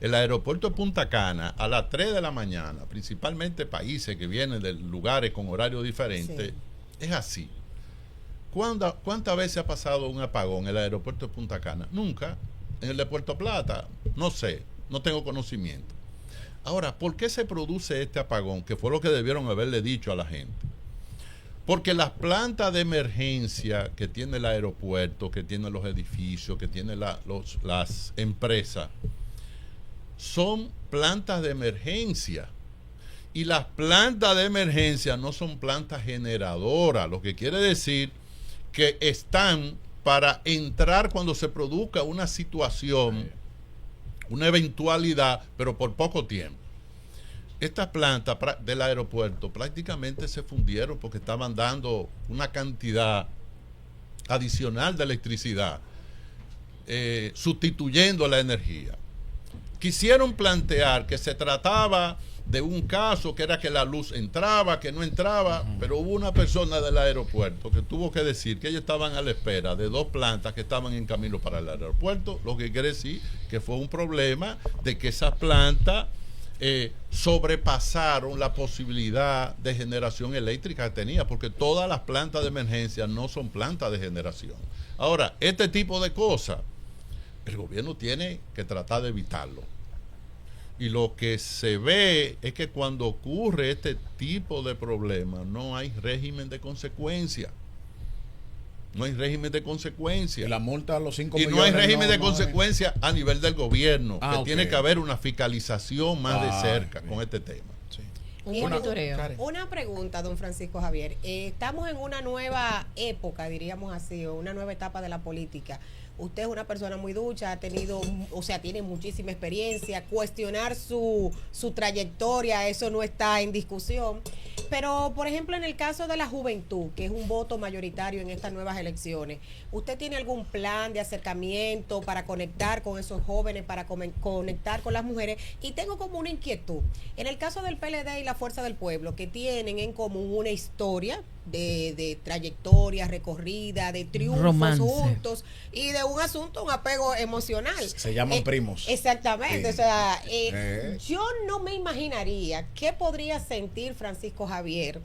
el aeropuerto de Punta Cana a las 3 de la mañana, principalmente países que vienen de lugares con horarios diferentes, es así. ¿Cuántas veces ha pasado un apagón en el aeropuerto de Punta Cana? Nunca. En el de Puerto Plata, no sé, no tengo conocimiento. Ahora, ¿por qué se produce este apagón? Que fue lo que debieron haberle dicho a la gente. Porque las plantas de emergencia que tiene el aeropuerto, que tienen los edificios, que tienen las empresas, son plantas de emergencia. Y las plantas de emergencia no son plantas generadoras, lo que quiere decir que están para entrar cuando se produzca una situación, una eventualidad, pero por poco tiempo. Estas plantas del aeropuerto prácticamente se fundieron porque estaban dando una cantidad adicional de electricidad, sustituyendo la energía. Quisieron plantear que se trataba de un caso que era que la luz entraba, que no entraba, pero hubo una persona del aeropuerto que tuvo que decir que ellos estaban a la espera de 2 plantas que estaban en camino para el aeropuerto, lo que quiere decir que fue un problema de que esas plantas sobrepasaron la posibilidad de generación eléctrica que tenía, porque todas las plantas de emergencia no son plantas de generación. Ahora, este tipo de cosas, el gobierno tiene que tratar de evitarlo. Y lo que se ve es que cuando ocurre este tipo de problemas no hay régimen de consecuencia. No hay régimen de consecuencia. Y la multa a los 5 millones. Y no hay régimen de consecuencia a nivel del gobierno. Tiene que haber una fiscalización más de cerca con este tema. Sí. Una pregunta, don Francisco Javier. Estamos en una nueva época, diríamos así, o una nueva etapa de la política. Usted es una persona muy ducha, tiene muchísima experiencia. Cuestionar su trayectoria, eso no está en discusión. Pero, por ejemplo, en el caso de la juventud, que es un voto mayoritario en estas nuevas elecciones, ¿usted tiene algún plan de acercamiento para conectar con esos jóvenes, para conectar con las mujeres? Y tengo como una inquietud. En el caso del PLD y la Fuerza del Pueblo, que tienen en común una historia de trayectoria recorrida, de triunfos juntos y de un asunto, un apego emocional. Se llaman primos. Exactamente. Sí. O sea, yo no me imaginaría qué podría sentir Francisco Javier,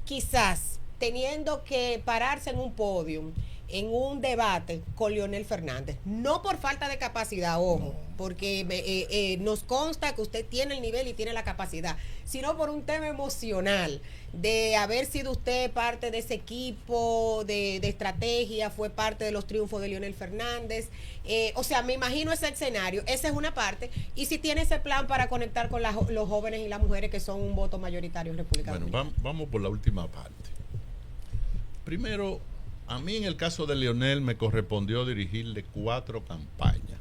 quizás teniendo que pararse en un podio, en un debate con Leonel Fernández, no por falta de capacidad, ojo, porque nos consta que usted tiene el nivel y tiene la capacidad, sino por un tema emocional, de haber sido usted parte de ese equipo de estrategia, fue parte de los triunfos de Leonel Fernández, me imagino ese escenario, esa es una parte, y si tiene ese plan para conectar con los jóvenes y las mujeres que son un voto mayoritario en República Dominicana. Bueno, vamos por la última parte. Primero, a mí en el caso de Leonel me correspondió dirigirle 4 campañas.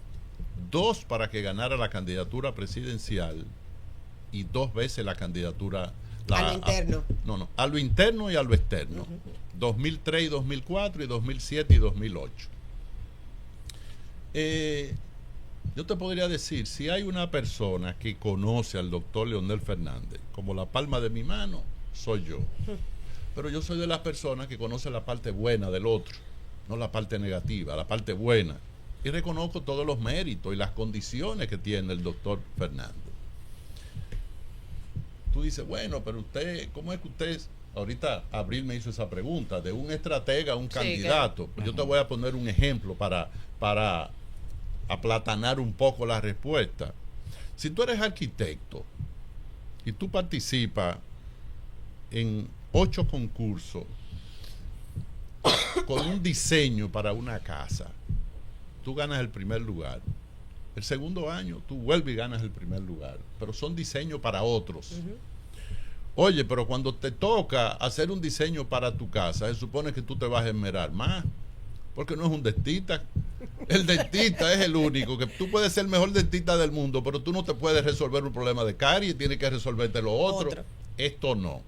2 para que ganara la candidatura presidencial y 2 veces la candidatura... a lo interno. A lo interno y a lo externo. 2003 y 2004 y 2007 y 2008. Yo te podría decir, si hay una persona que conoce al doctor Leonel Fernández como la palma de mi mano, soy yo. Pero yo soy de las personas que conocen la parte buena del otro, no la parte negativa, la parte buena. Y reconozco todos los méritos y las condiciones que tiene el doctor Fernández. Tú dices, bueno, pero usted, ¿cómo es que usted, ahorita Abril me hizo esa pregunta, de un estratega a un candidato? Pues yo te voy a poner un ejemplo para aplatanar un poco la respuesta. Si tú eres arquitecto y tú participas en 8 concursos con un diseño para una casa, tú ganas el primer lugar. El segundo año tú vuelves y ganas el primer lugar, pero son diseños para otros. Oye, pero cuando te toca hacer un diseño para tu casa, se supone que tú te vas a esmerar más, porque no es un dentista El dentista es el único, que tú puedes ser el mejor dentista del mundo, pero tú no te puedes resolver un problema de caries, tienes que resolverte lo otro. Esto no.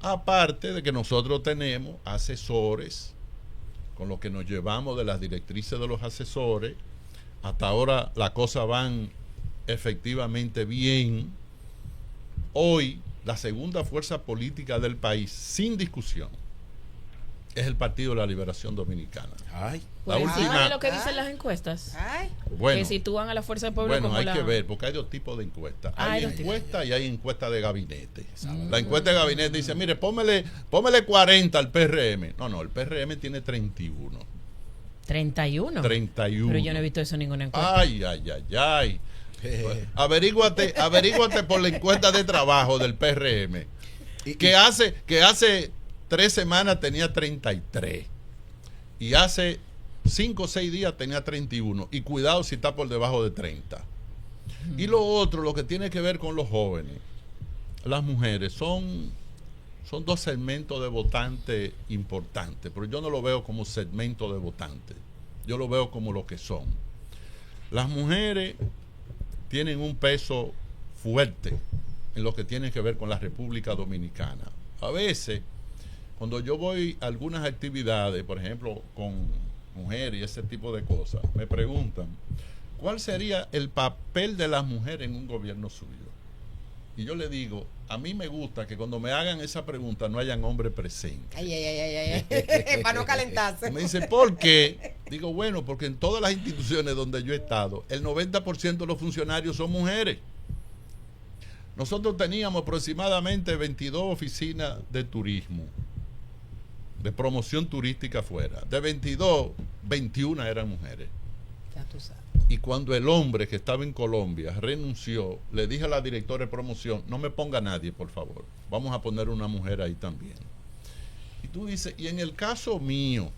Aparte de que nosotros tenemos asesores, con lo que nos llevamos de las directrices de los asesores, hasta ahora las cosas van efectivamente bien. Hoy, la segunda fuerza política del país, sin discusión, es el Partido de la Liberación Dominicana. Ay, la última es lo que dicen las encuestas. Bueno, que sitúan a la Fuerza del Pueblo como hay que ver, porque hay dos tipos de encuestas. Hay encuestas y hay encuestas de gabinete. La encuesta de gabinete dice, mire, pómele 40 al PRM. No, el PRM tiene 31. 31. Pero yo no he visto eso en ninguna encuesta. Ay. Averíguate por la encuesta de trabajo del PRM. Que hace 3 semanas tenía 33 y hace 5 o 6 días tenía 31, y cuidado si está por debajo de 30. Y lo otro, lo que tiene que ver con los jóvenes, las mujeres, son 2 segmentos de votantes importantes, pero yo no lo veo como segmento de votantes, yo lo veo como lo que son. Las mujeres tienen un peso fuerte en lo que tiene que ver con la República Dominicana. A veces, cuando yo voy a algunas actividades, por ejemplo, con mujeres y ese tipo de cosas, me preguntan, ¿cuál sería el papel de las mujeres en un gobierno suyo? Y yo le digo, a mí me gusta que cuando me hagan esa pregunta no hayan hombres presentes. Para no calentarse. Me dice, ¿por qué? Digo, bueno, porque en todas las instituciones donde yo he estado, el 90% de los funcionarios son mujeres. Nosotros teníamos aproximadamente 22 oficinas de turismo, de promoción turística afuera. De 22, 21 eran mujeres. Ya tú sabes. Y cuando el hombre que estaba en Colombia renunció, le dije a la directora de promoción, no me ponga a nadie, por favor. Vamos a poner una mujer ahí también. Y tú dices, y en el caso mío,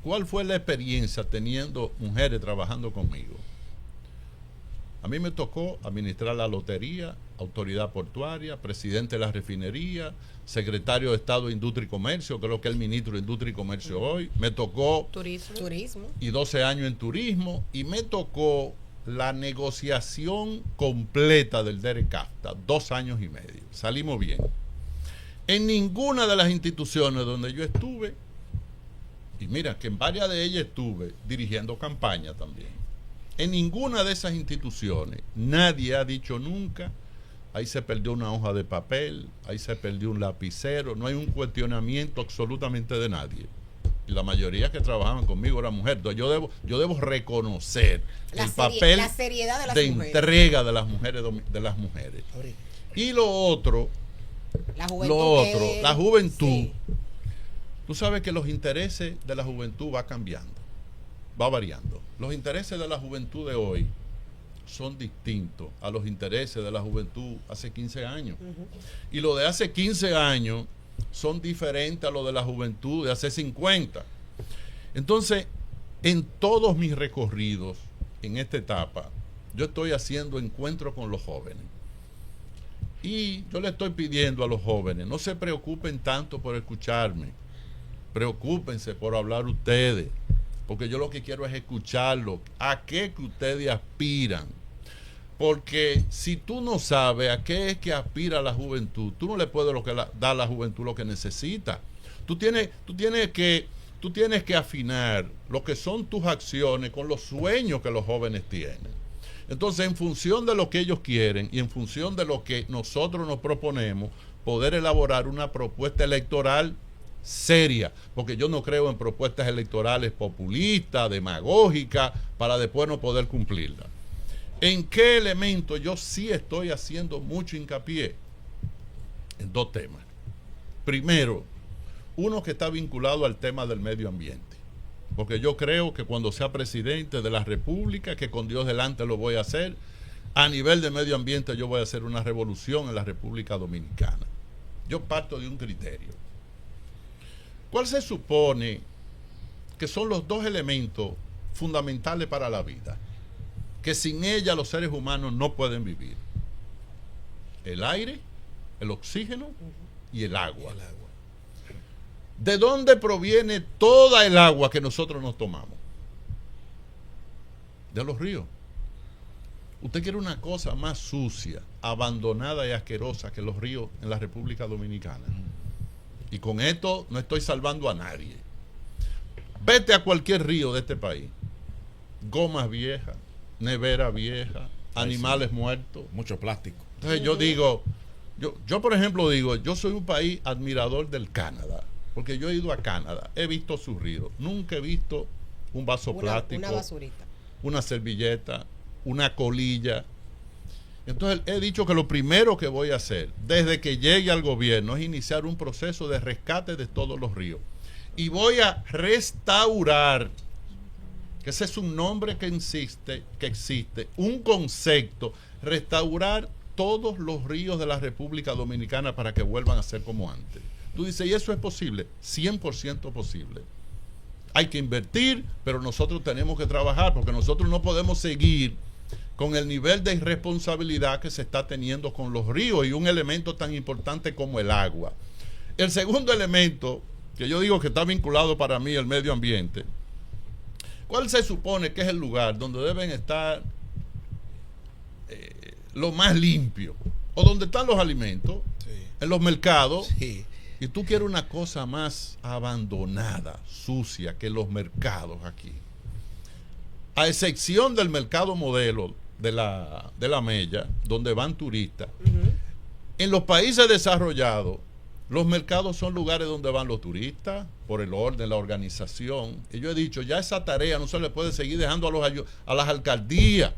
¿cuál fue la experiencia teniendo mujeres trabajando conmigo? A mí me tocó administrar la lotería, autoridad portuaria, presidente de la refinería, secretario de Estado de Industria y Comercio, creo que es el ministro de Industria y Comercio hoy. Me tocó turismo y 12 años en turismo, y me tocó la negociación completa del DERECAFTA, 2 años y medio. Salimos bien. En ninguna de las instituciones donde yo estuve, y mira que en varias de ellas estuve dirigiendo campaña también, en ninguna de esas instituciones nadie ha dicho nunca, ahí se perdió una hoja de papel, ahí se perdió un lapicero, no hay un cuestionamiento absolutamente de nadie. Y la mayoría que trabajaban conmigo eran mujeres. Entonces yo debo reconocer el papel, la seriedad de entrega de las mujeres. Y lo otro, la juventud. Sí. Tú sabes que los intereses de la juventud va cambiando, va variando. Los intereses de la juventud de hoy son distintos a los intereses de la juventud hace 15 años. Y lo de hace 15 años son diferentes a lo de la juventud de hace 50. Entonces, en todos mis recorridos en esta etapa, yo estoy haciendo encuentros con los jóvenes. Y yo le estoy pidiendo a los jóvenes, no se preocupen tanto por escucharme, preocúpense por hablar ustedes, porque yo lo que quiero es escucharlo. ¿A qué que ustedes aspiran? Porque si tú no sabes a qué es que aspira la juventud, tú no le puedes dar a la juventud lo que necesita. Tú tienes que afinar lo que son tus acciones con los sueños que los jóvenes tienen. Entonces, en función de lo que ellos quieren y en función de lo que nosotros nos proponemos, poder elaborar una propuesta electoral seria, porque yo no creo en propuestas electorales populistas, demagógicas, para después no poder cumplirlas. ¿En qué elemento yo sí estoy haciendo mucho hincapié? En 2 temas. Primero, uno que está vinculado al tema del medio ambiente, porque yo creo que cuando sea presidente de la República, que con Dios delante lo voy a hacer, a nivel de medio ambiente yo voy a hacer una revolución en la República Dominicana. Yo parto de un criterio. ¿Cuál se supone que son los 2 elementos fundamentales para la vida, que sin ella los seres humanos no pueden vivir? El aire, el oxígeno y el agua. ¿De dónde proviene toda el agua que nosotros nos tomamos? de los ríos. Usted quiere una cosa más sucia, abandonada y asquerosa que los ríos en la República Dominicana. Y con esto no estoy salvando a nadie. Vete a cualquier río de este país. Gomas viejas, nevera vieja, animales muertos. Mucho plástico. Entonces yo digo, yo por ejemplo digo, yo soy un país admirador del Canadá, porque yo he ido a Canadá, he visto sus ríos, nunca he visto un vaso plástico, una basurita, una servilleta, una colilla. Entonces he dicho que lo primero que voy a hacer desde que llegue al gobierno es iniciar un proceso de rescate de todos los ríos. Y voy a restaurar, que ese es un nombre que existe, un concepto, restaurar todos los ríos de la República Dominicana para que vuelvan a ser como antes. Tú dices, ¿y eso es posible? 100% posible. Hay que invertir, pero nosotros tenemos que trabajar, porque nosotros no podemos seguir con el nivel de irresponsabilidad que se está teniendo con los ríos y un elemento tan importante como el agua. El segundo elemento, que yo digo que está vinculado para mí al medio ambiente, ¿cuál se supone que es el lugar donde deben estar lo más limpio? O donde están los alimentos, sí, en los mercados. Sí. Y tú quieres una cosa más abandonada, sucia, que los mercados aquí. A excepción del mercado modelo de la Mella, donde van turistas. En los países desarrollados, los mercados son lugares donde van los turistas, por el orden, la organización. Y yo he dicho, ya esa tarea no se le puede seguir dejando a las alcaldías,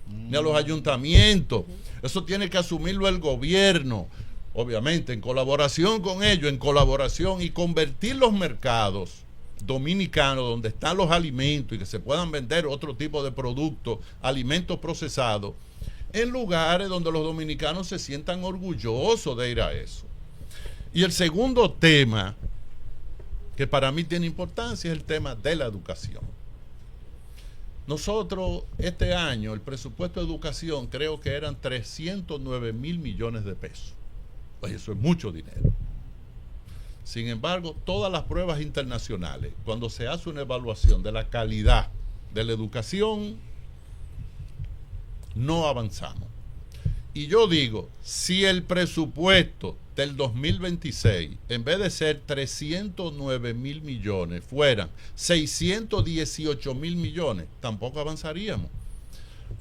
ni a los ayuntamientos. Eso tiene que asumirlo el gobierno, obviamente, en colaboración con ellos, y convertir los mercados dominicanos, donde están los alimentos y que se puedan vender otro tipo de productos, alimentos procesados, en lugares donde los dominicanos se sientan orgullosos de ir a eso. Y el segundo tema, que para mí tiene importancia, es el tema de la educación. Nosotros, este año, el presupuesto de educación, creo que eran 309 mil millones de pesos. Oye, eso es mucho dinero. Sin embargo, todas las pruebas internacionales, cuando se hace una evaluación de la calidad de la educación, no avanzamos. Y yo digo, si el presupuesto del 2026, en vez de ser 309 mil millones, fueran 618 mil millones, tampoco avanzaríamos.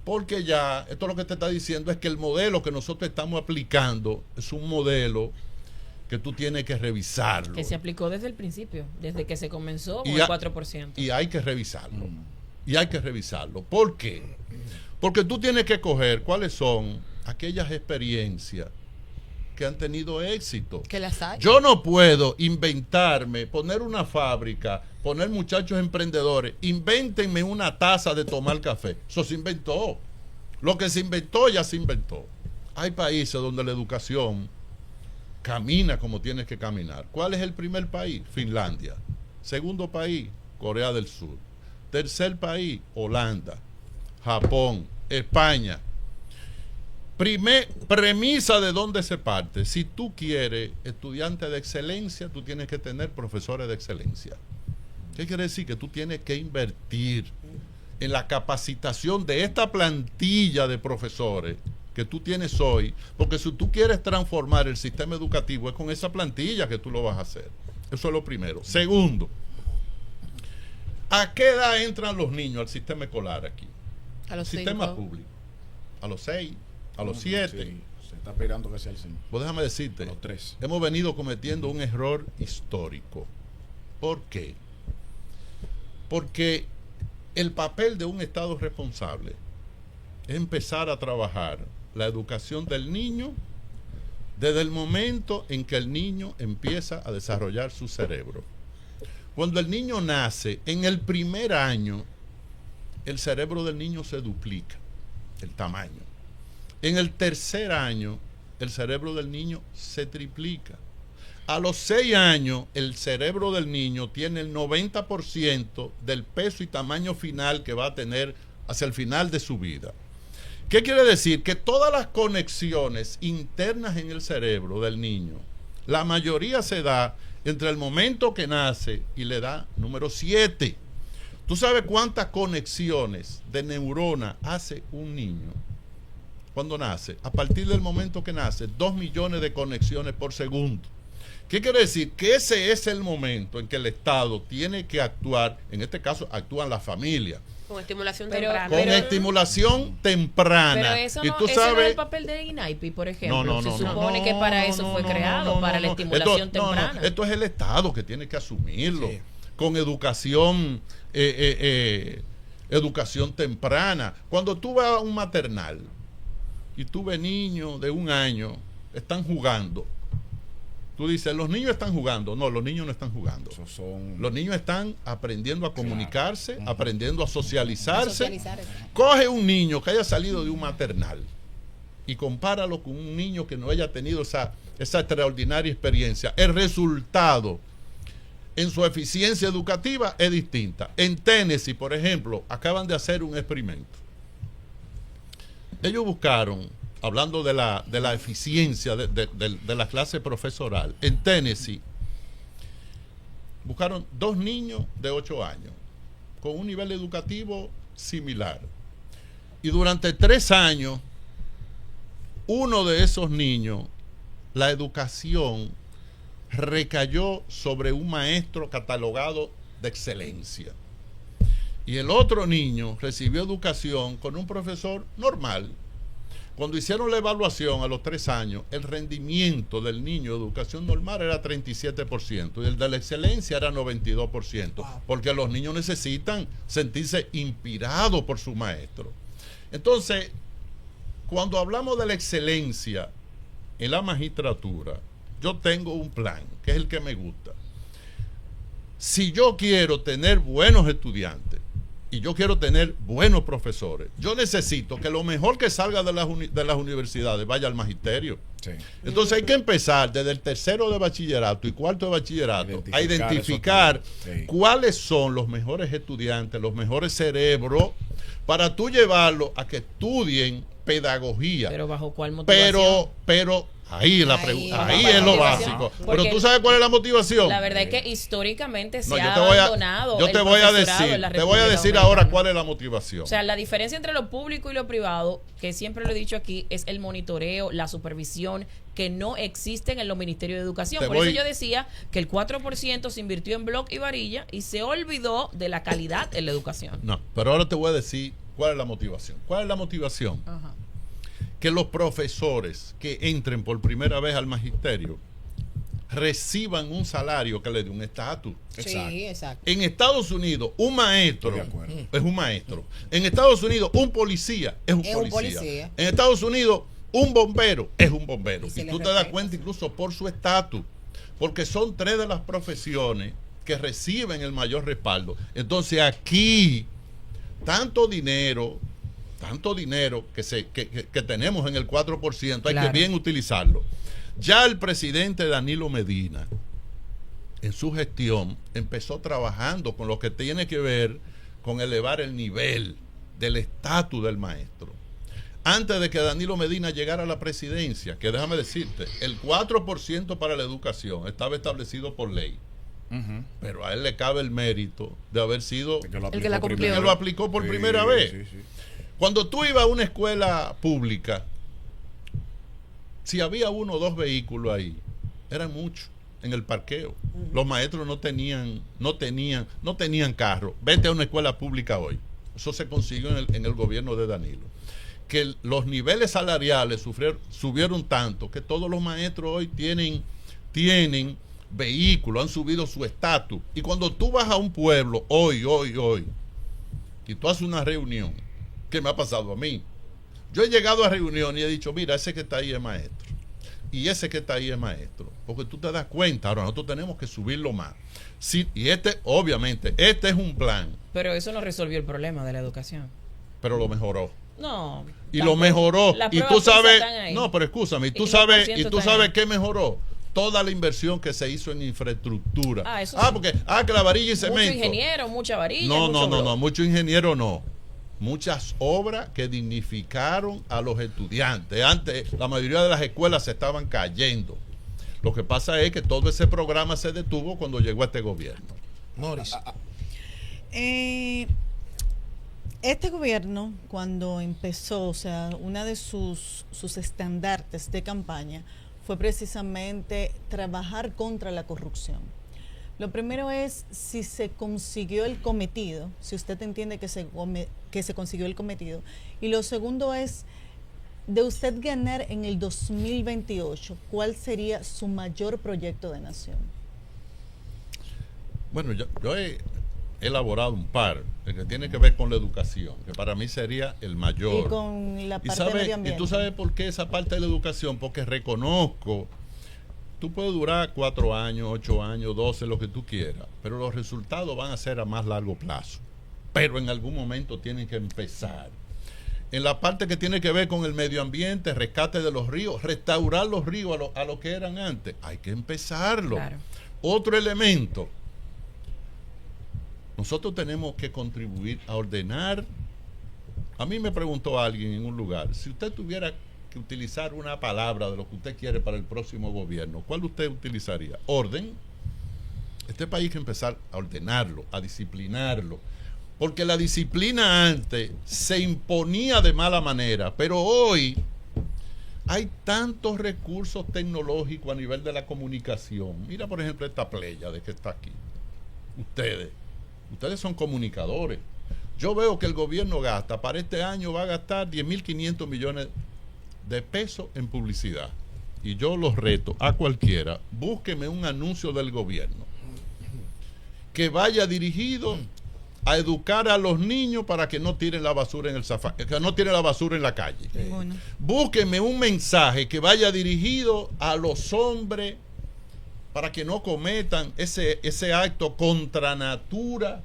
Porque ya, esto lo que te está diciendo es que el modelo que nosotros estamos aplicando es un modelo que tú tienes que revisarlo. Que se aplicó desde el principio, desde que se comenzó con el 4%. Y hay que revisarlo. Y hay que revisarlo. ¿Por qué? Porque tú tienes que coger cuáles son aquellas experiencias que han tenido éxito. Que las hay. Yo no puedo inventarme, poner una fábrica, poner muchachos emprendedores, invéntenme una taza de tomar café. Eso se inventó. Lo que se inventó ya se inventó. Hay países donde la educación camina como tiene que caminar. ¿Cuál es el primer país? Finlandia. Segundo país, Corea del Sur. Tercer país, Holanda, Japón, España. Premisa de dónde se parte. Si tú quieres estudiantes de excelencia, tú tienes que tener profesores de excelencia. ¿Qué quiere decir? Que tú tienes que invertir en la capacitación de esta plantilla de profesores que tú tienes hoy, porque si tú quieres transformar el sistema educativo, es con esa plantilla que tú lo vas a hacer. Eso es lo primero. Segundo, ¿a qué edad entran los niños al sistema escolar aquí? A los sistema 5. público. A los 6, a los 7. Sí, se está esperando que sea el 5. Pues déjame decirte, A los 3. hemos venido cometiendo un error histórico. ¿Por qué? Porque el papel de un Estado responsable es empezar a trabajar la educación del niño desde el momento en que el niño empieza a desarrollar su cerebro. Cuando el niño nace, en el primer año, el cerebro del niño se duplica, el tamaño. En el tercer año, el cerebro del niño se triplica. A los 6 años, el cerebro del niño tiene el 90% del peso y tamaño final que va a tener hacia el final de su vida. ¿Qué quiere decir? Que todas las conexiones internas en el cerebro del niño, la mayoría se da entre el momento que nace y la edad número 7. ¿Tú sabes cuántas conexiones de neurona hace un niño cuando nace? A partir del momento que nace, 2 millones de conexiones por segundo. ¿Qué quiere decir? Que ese es el momento en que el Estado tiene que actuar. En este caso, actúan las familias. Con estimulación temprana. Con estimulación temprana. Pero eso no, y tú ese sabes, no es el papel de INAIPI, por ejemplo. Se supone que para eso fue creado, para la estimulación temprana. Esto es el Estado que tiene que asumirlo. Sí. Con educación, educación temprana. Cuando tú vas a un maternal y tú ves niños de 1 año, están jugando. Tú dices, los niños están jugando. No, los niños no están jugando. Los niños están aprendiendo a comunicarse, aprendiendo a socializarse. Coge un niño que haya salido de un maternal y compáralo con un niño que no haya tenido esa extraordinaria experiencia. El resultado en su eficiencia educativa es distinta. En Tennessee, por ejemplo, acaban de hacer un experimento. Ellos buscaron, hablando de la eficiencia de la clase profesoral, en Tennessee, buscaron 2 niños de 8 años, con un nivel educativo similar. Y durante 3 años, uno de esos niños, la educación recayó sobre un maestro catalogado de excelencia. Y el otro niño recibió educación con un profesor normal. Cuando hicieron la evaluación a los 3 años, el rendimiento del niño de educación normal era 37% y el de la excelencia era 92%, porque los niños necesitan sentirse inspirados por su maestro. Entonces, cuando hablamos de la excelencia en la magistratura, yo tengo un plan, que es el que me gusta. Si yo quiero tener buenos estudiantes y yo quiero tener buenos profesores, yo necesito que lo mejor que salga de las universidades vaya al magisterio. Sí. Entonces hay que empezar desde el 3º de bachillerato y 4º de bachillerato a identificar cuáles son los mejores estudiantes, los mejores cerebros, para tú llevarlos a que estudien pedagogía. Pero ¿bajo cuál motivación? Pero ahí es lo básico. Pero tú sabes cuál es la motivación. La verdad es que históricamente se ha abandonado. Yo te voy a decir ahora cuál es la motivación. O sea, la diferencia entre lo público y lo privado, que siempre lo he dicho aquí, es el monitoreo, la supervisión, que no existen en los ministerios de educación. Por eso yo decía que el 4% se invirtió en Block y Varilla y se olvidó de la calidad en la educación. No, pero ahora te voy a decir cuál es la motivación. ¿Cuál es la motivación? Ajá. Que los profesores que entren por primera vez al magisterio reciban un salario que le dé un estatus. Sí, exacto. En Estados Unidos, un maestro es un maestro. En Estados Unidos, un policía es un policía. En Estados Unidos, un bombero es un bombero. Y tú te das cuenta incluso por su estatus, porque son 3 de las profesiones que reciben el mayor respaldo. Entonces aquí, tanto dinero que tenemos en el 4%, hay que bien utilizarlo. Ya el presidente Danilo Medina, en su gestión, empezó trabajando con lo que tiene que ver con elevar el nivel del estatus del maestro. Antes de que Danilo Medina llegara a la presidencia, que déjame decirte, el 4% para la educación estaba establecido por ley. Pero a él le cabe el mérito de haber sido el que lo aplicó por primera vez. Sí. Cuando tú ibas a una escuela pública, si había 1 o 2 vehículos ahí, eran muchos en el parqueo. Los maestros no tenían carro. Vete a una escuela pública hoy. Eso se consiguió en el gobierno de Danilo. Que los niveles salariales subieron tanto que todos los maestros hoy tienen vehículos, han subido su estatus. Y cuando tú vas a un pueblo hoy, y tú haces una reunión, ¿qué me ha pasado a mí? Yo he llegado a reunión y he dicho, mira, ese que está ahí es maestro. Y ese que está ahí es maestro. Porque tú te das cuenta, ahora nosotros tenemos que subirlo más. Sí, y obviamente, este es un plan. Pero eso no resolvió el problema de la educación. Pero lo mejoró. No. Y lo mejoró. Y tú sabes, no, pero escúchame, y tú sabes qué mejoró. Toda la inversión que se hizo en infraestructura. Porque que la varilla y cemento. Mucho ingeniero, mucha varilla. No, mucho ingeniero no. Muchas obras que dignificaron a los estudiantes. Antes la mayoría de las escuelas se estaban cayendo. Lo que pasa es que todo ese programa se detuvo cuando llegó este gobierno. Morris. Este gobierno, cuando empezó, o sea, una de sus estandartes de campaña fue precisamente trabajar contra la corrupción. Lo primero es si se consiguió el cometido, si usted entiende que se consiguió el cometido. Y lo segundo es, de usted ganar en el 2028, ¿cuál sería su mayor proyecto de nación? Bueno, yo he elaborado un par que tiene que ver con la educación, que para mí sería el mayor. Y con la parte de medio ambiente. ¿Y tú sabes por qué esa parte de la educación? Porque reconozco, tú puedes durar 4 años, 8 años, 12, lo que tú quieras, pero los resultados van a ser a más largo plazo. Pero en algún momento tienen que empezar. En la parte que tiene que ver con el medio ambiente, rescate de los ríos, restaurar los ríos a lo que eran antes, hay que empezarlo. Claro. Otro elemento, nosotros tenemos que contribuir a ordenar. A mí me preguntó alguien en un lugar, si usted tuviera que utilizar una palabra de lo que usted quiere para el próximo gobierno, ¿cuál usted utilizaría? Orden. Este país hay que empezar a ordenarlo, a disciplinarlo, porque la disciplina antes se imponía de mala manera, pero hoy hay tantos recursos tecnológicos a nivel de la comunicación. Mira, por ejemplo, esta playa de que está aquí. Ustedes son comunicadores. Yo veo que el gobierno gasta, para este año va a gastar 10.500 millones de pesos en publicidad. Y yo los reto a cualquiera, búsqueme un anuncio del gobierno que vaya dirigido a educar a los niños para que no tiren la basura en el que no tiren la basura en la calle. Bueno. Búsqueme un mensaje que vaya dirigido a los hombres para que no cometan ese acto contra natura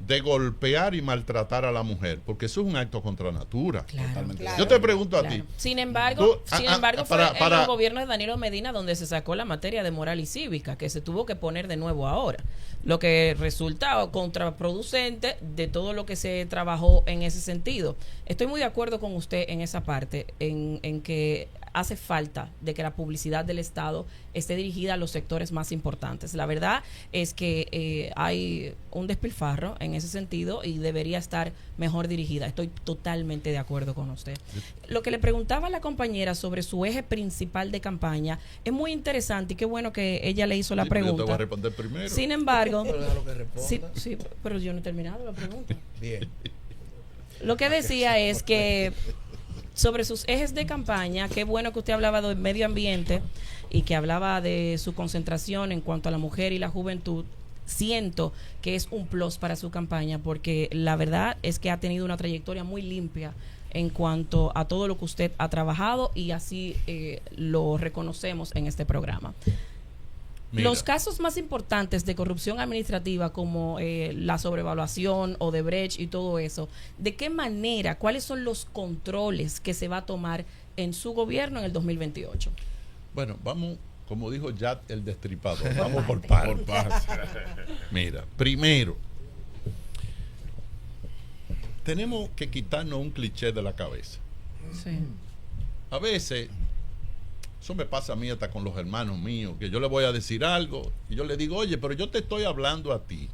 de golpear y maltratar a la mujer, porque eso es un acto contra natura. Claro. Yo te pregunto a ti. Sin embargo, fue en el gobierno de Danilo Medina donde se sacó la materia de moral y cívica, que se tuvo que poner de nuevo ahora, lo que resulta contraproducente de todo lo que se trabajó en ese sentido. Estoy muy de acuerdo con usted en esa parte, en que hace falta de que la publicidad del Estado esté dirigida a los sectores más importantes. La verdad es que hay un despilfarro en ese sentido y debería estar mejor dirigida. Estoy totalmente de acuerdo con usted. Lo que le preguntaba a la compañera sobre su eje principal de campaña es muy interesante y qué bueno que ella le hizo la pregunta. Yo te voy a responder primero. Sin embargo, pero sí, pero yo no he terminado la pregunta. Bien. Lo que decía es que sobre sus ejes de campaña, qué bueno que usted hablaba del medio ambiente y que hablaba de su concentración en cuanto a la mujer y la juventud. Siento que es un plus para su campaña porque la verdad es que ha tenido una trayectoria muy limpia en cuanto a todo lo que usted ha trabajado y así lo reconocemos en este programa. Mira. Los casos más importantes de corrupción administrativa como la sobrevaluación, Odebrecht y todo eso, ¿de qué manera, cuáles son los controles que se va a tomar en su gobierno en el 2028? Bueno, vamos, como dijo Jad el Destripador, vamos por partes. Mira, primero, tenemos que quitarnos un cliché de la cabeza. Sí. A veces, eso me pasa a mí hasta con los hermanos míos, que yo le voy a decir algo y yo le digo, oye, pero yo te estoy hablando a ti.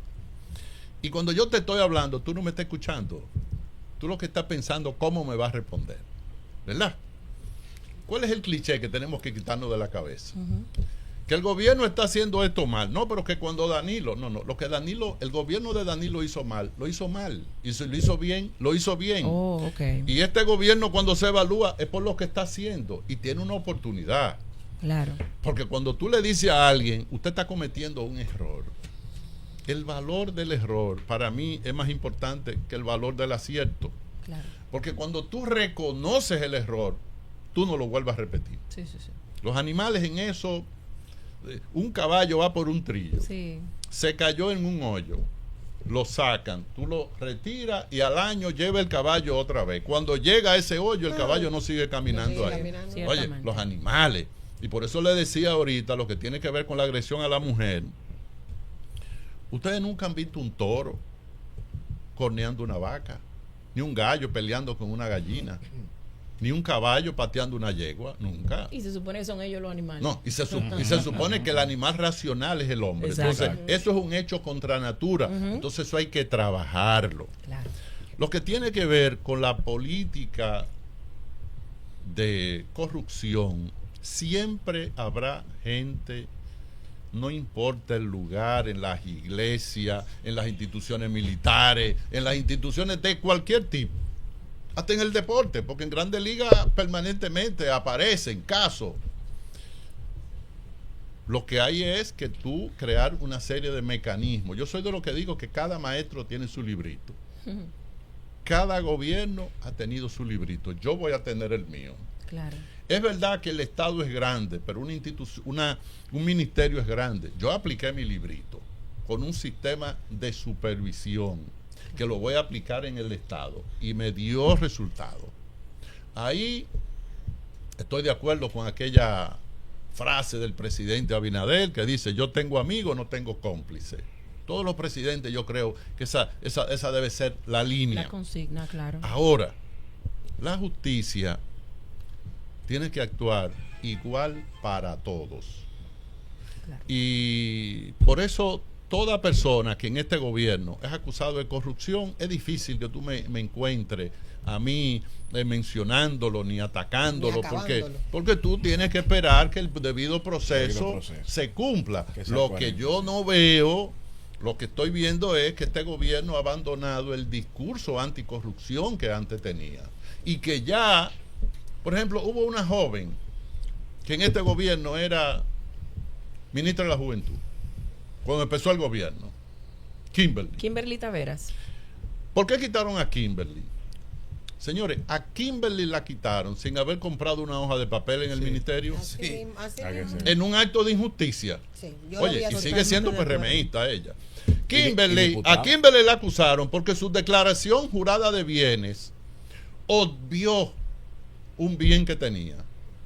Y cuando yo te estoy hablando, tú no me estás escuchando. Tú lo que estás pensando, ¿cómo me vas a responder? ¿Verdad? ¿Cuál es el cliché que tenemos que quitarnos de la cabeza? Que el gobierno está haciendo esto mal. No, pero que cuando Danilo, el gobierno de Danilo hizo mal, lo hizo mal. Y si lo hizo bien, lo hizo bien. Oh, okay. Y este gobierno cuando se evalúa es por lo que está haciendo y tiene una oportunidad. Claro. Porque cuando tú le dices a alguien, usted está cometiendo un error. El valor del error para mí es más importante que el valor del acierto. Claro. Porque cuando tú reconoces el error, tú no lo vuelvas a repetir. Sí. Los animales en eso, un caballo va por un trillo, sí. Se cayó en un hoyo, lo sacan, tú lo retiras y al año lleva el caballo otra vez. Cuando llega a ese hoyo, el caballo no sigue caminando ahí. Oye, los animales. Y por eso le decía ahorita lo que tiene que ver con la agresión a la mujer. Ustedes nunca han visto un toro corneando una vaca, ni un gallo peleando con una gallina. ni un caballo pateando una yegua, nunca. Y se supone que son ellos los animales. No, y se supone que el animal racional es el hombre. Exacto. Entonces, eso es un hecho contra natura. Entonces, eso hay que trabajarlo. Claro. Lo que tiene que ver con la política de corrupción, siempre habrá gente, no importa el lugar, en las iglesias, en las instituciones militares, en las instituciones de cualquier tipo, hasta en el deporte, porque en Grandes Ligas permanentemente aparecen casos. Lo que hay es que tú crear una serie de mecanismos. Yo soy de lo que digo que cada maestro tiene su librito. Cada gobierno ha tenido su librito. Yo voy a tener el mío. Claro. Es verdad que el Estado es grande, pero un ministerio es grande. Yo apliqué mi librito con un sistema de supervisión que lo voy a aplicar en el Estado y me dio resultado. Ahí estoy de acuerdo con aquella frase del presidente Abinader que dice: yo tengo amigos, no tengo cómplices. Todos los presidentes, yo creo que esa debe ser la línea. La consigna, claro. Ahora, la justicia tiene que actuar igual para todos. Claro. Y por eso toda persona que en este gobierno es acusado de corrupción, es difícil que tú me encuentres a mí mencionándolo ni atacándolo, porque tú tienes que esperar que el debido proceso se cumpla. Lo que yo no veo, lo que estoy viendo es que este gobierno ha abandonado el discurso anticorrupción que antes tenía. Y que ya, por ejemplo, hubo una joven que en este gobierno era ministra de la Juventud, cuando empezó el gobierno, Kimberly Taveras. ¿Por qué quitaron a Kimberly? Señores, a Kimberly la quitaron sin haber comprado una hoja de papel en el ministerio, en un acto de injusticia. Oye, y sigue siendo PRMista ella. A Kimberly la acusaron porque su declaración jurada de bienes obvió un bien que tenía.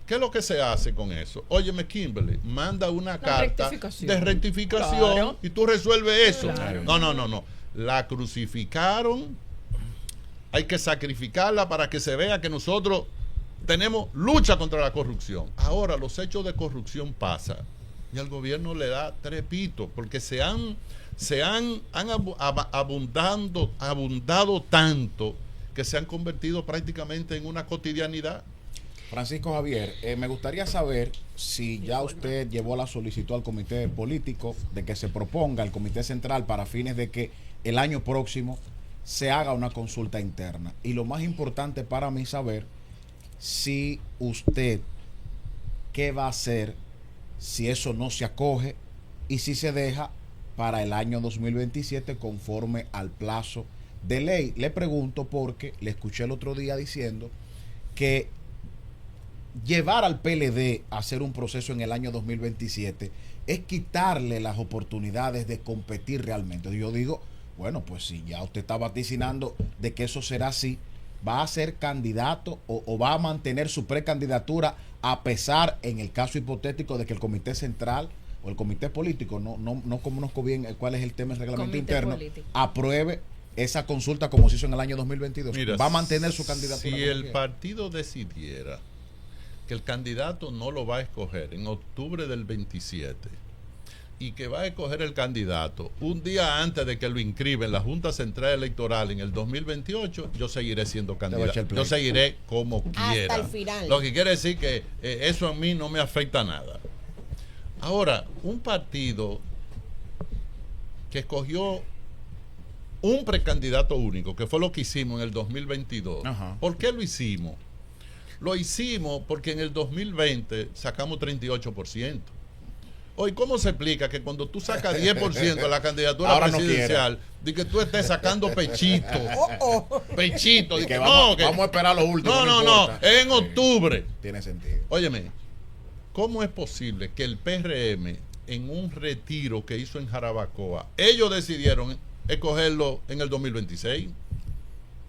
¿Qué es lo que se hace con eso? Óyeme, Kimberly, manda una carta de rectificación, claro, y tú resuelves eso. Claro. No. La crucificaron. Hay que sacrificarla para que se vea que nosotros tenemos lucha contra la corrupción. Ahora los hechos de corrupción pasan y al gobierno le da trepito porque se han abundado tanto que se han convertido prácticamente en una cotidianidad. Francisco Javier, me gustaría saber si ya usted llevó la solicitud al comité político de que se proponga el comité central para fines de que el año próximo se haga una consulta interna. Y lo más importante para mí saber si usted, qué va a hacer si eso no se acoge y si se deja para el año 2027 conforme al plazo de ley. Le pregunto porque le escuché el otro día diciendo que llevar al PLD a hacer un proceso en el año 2027 es quitarle las oportunidades de competir realmente. Yo digo, bueno, pues si ya usted está vaticinando de que eso será así, ¿va a ser candidato o va a mantener su precandidatura a pesar, en el caso hipotético de que el comité central o el comité político, no conozco bien cuál es el tema del reglamento interno, apruebe esa consulta como se hizo en el año 2022? Mira, ¿va a mantener su candidatura? Si el partido decidiera que el candidato no lo va a escoger en octubre del 27 y que va a escoger el candidato un día antes de que lo inscriba en la Junta Central Electoral en el 2028, yo seguiré siendo candidato. Yo seguiré como quiera. Hasta el final. Lo que quiere decir que eso a mí no me afecta nada. Ahora, un partido que escogió un precandidato único, que fue lo que hicimos en el 2022. Ajá. ¿Por qué lo hicimos? Lo hicimos porque en el 2020 sacamos 38%. Hoy, ¿cómo se explica que cuando tú sacas 10% de la candidatura presidencial, de que tú estés sacando pechito? Pechito. Que vamos a esperar lo último. No, en octubre. Tiene sentido. Óyeme, ¿cómo es posible que el PRM, en un retiro que hizo en Jarabacoa, ellos decidieron escogerlo en el 2026?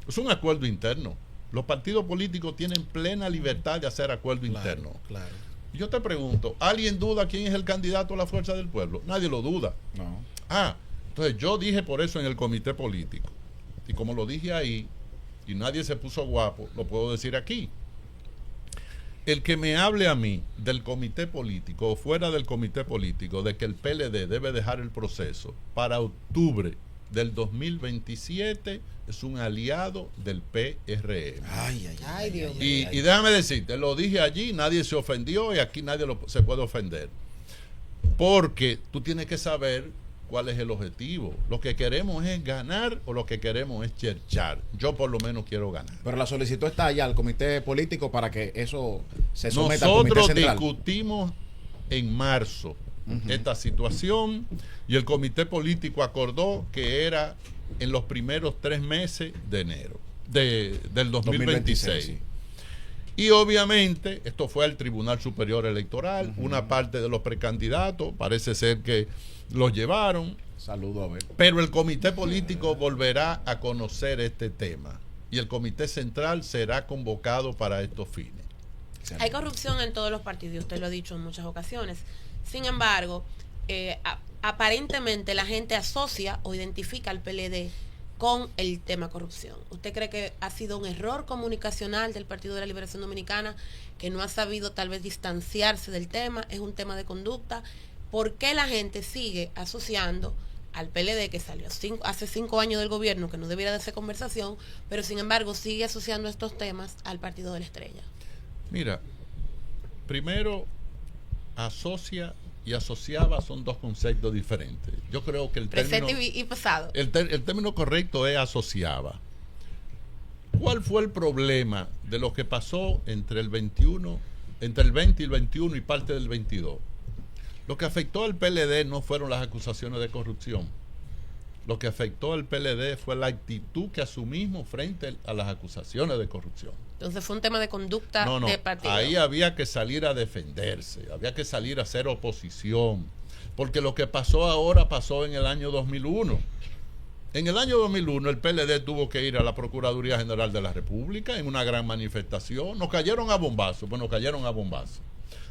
Es un acuerdo interno. Los partidos políticos tienen plena libertad de hacer acuerdo interno. Claro. Yo te pregunto, ¿alguien duda quién es el candidato a la fuerza del pueblo? Nadie lo duda. No. Entonces yo dije por eso en el comité político. Y como lo dije ahí, y nadie se puso guapo, lo puedo decir aquí. el que me hable a mí del comité político o fuera del comité político de que el PLD debe dejar el proceso para octubre del 2027 es un aliado del PRM. Ay, Dios mío. Y déjame decirte, lo dije allí, nadie se ofendió y aquí nadie se puede ofender. Porque tú tienes que saber cuál es el objetivo. Lo que queremos es ganar o lo que queremos es cherchar. Yo por lo menos quiero ganar. Pero la solicitud está allá al comité político para que eso se someta al comité Nosotros central. discutimos en marzo esta situación y el comité político acordó que era en los primeros 3 meses de enero del 2026. Sí. Y obviamente esto fue al Tribunal Superior Electoral, una parte de los precandidatos parece ser que los llevaron. Saludo a ver. Pero el comité político volverá a conocer este tema y el comité central será convocado para estos fines. Hay corrupción en todos los partidos, y usted lo ha dicho en muchas ocasiones. Sin embargo, aparentemente la gente asocia o identifica al PLD con el tema corrupción. ¿Usted cree que ha sido un error comunicacional del Partido de la Liberación Dominicana, que no ha sabido tal vez distanciarse del tema? ¿Es un tema de conducta? ¿Por qué la gente sigue asociando al PLD, que salió hace 5 años del gobierno, que no debiera de ser conversación, pero sin embargo sigue asociando estos temas al Partido de la Estrella? Mira, primero, asocia y asociaba son dos conceptos diferentes. Yo creo que el Presente término, y pasado. el término correcto es asociaba. ¿Cuál fue el problema de lo que pasó entre el 20 y el 21 y parte del 22? Lo que afectó al PLD no fueron las acusaciones de corrupción. Lo que afectó al PLD fue la actitud que asumimos frente a las acusaciones de corrupción. Entonces fue un tema de conducta de partido. Ahí había que salir a defenderse, había que salir a hacer oposición, porque lo que pasó ahora pasó en el año 2001. En el año 2001 el PLD tuvo que ir a la Procuraduría General de la República en una gran manifestación. Nos cayeron a bombazos, pues nos cayeron a bombazos.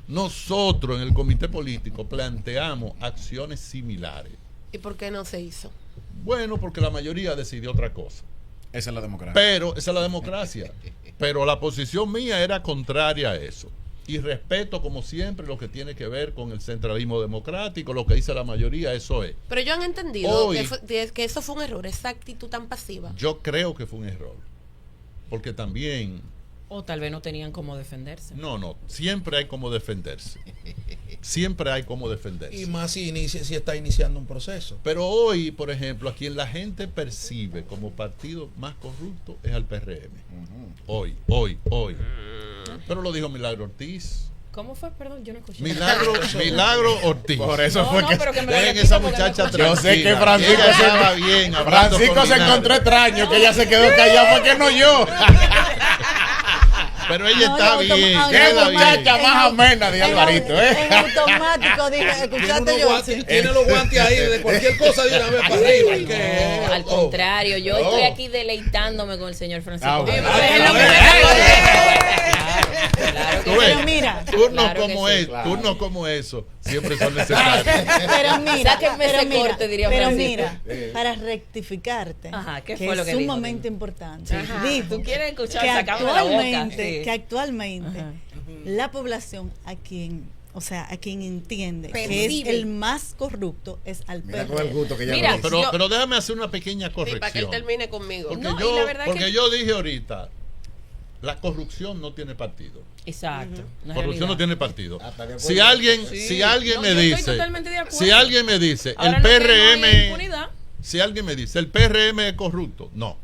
Nosotros en el comité político planteamos acciones similares. ¿Y por qué no se hizo? Bueno, porque la mayoría decidió otra cosa. Esa es la democracia. Pero esa es la democracia. Pero la posición mía era contraria a eso. Y respeto, como siempre, lo que tiene que ver con el centralismo democrático, lo que dice la mayoría, eso es. Pero ellos han entendido que eso fue un error, esa actitud tan pasiva. Yo creo que fue un error. Porque también... O tal vez no tenían cómo defenderse. No, siempre hay cómo defenderse. Siempre hay cómo defenderse. Y más si está iniciando un proceso. Pero hoy, por ejemplo, a quien la gente percibe como partido más corrupto es al PRM. Hoy. Pero lo dijo Milagro Ortiz. ¿Cómo fue? Perdón, yo no escuché. Milagro Ortiz. Por eso fue que pero que me lo dejen repita esa porque no muchacha escuché. yo sé que Francisco Ella se estaba bien, hablando Francisco con se Linares. encontró extraño que ella se quedó callada porque no yo. Pero ella está bien. Qué Qué queda muchacha bien. más amena de Alvarito, En automático dije, escuchaste yo. Tiene los guantes ahí de cualquier cosa de una vez para arriba. No, al contrario, yo estoy aquí deleitándome con el señor Francisco. bueno. Claro que Tú ves, Pero mira, turnos claro como que sí, turnos como eso siempre son necesarios. Pero mira, Sáquenme ese corte, diría pero Francisco. mira, para rectificarte, Ajá, ¿qué que fue lo es que dijo? sumamente importante, Ajá, dijo tú quieres escuchar, que sacame la boca. actualmente, Sí. que actualmente Ajá. la población a quien entiende que Percibe. es el más corrupto es al Mira con el PRD. gusto que ella Mira, lo dice. Pero déjame hacer una pequeña Sí, para que él corrección. termine conmigo. Porque, No, y la verdad que- yo dije ahorita, la corrupción no tiene partido. Exacto. una Corrupción no realidad. tiene partido. Hasta de acuerdo. Si alguien, Sí. si alguien No, me yo estoy dice, totalmente de acuerdo. si alguien me dice, Ahora el lo que no PRM, hay impunidad. si alguien me dice, el PRM es corrupto, no.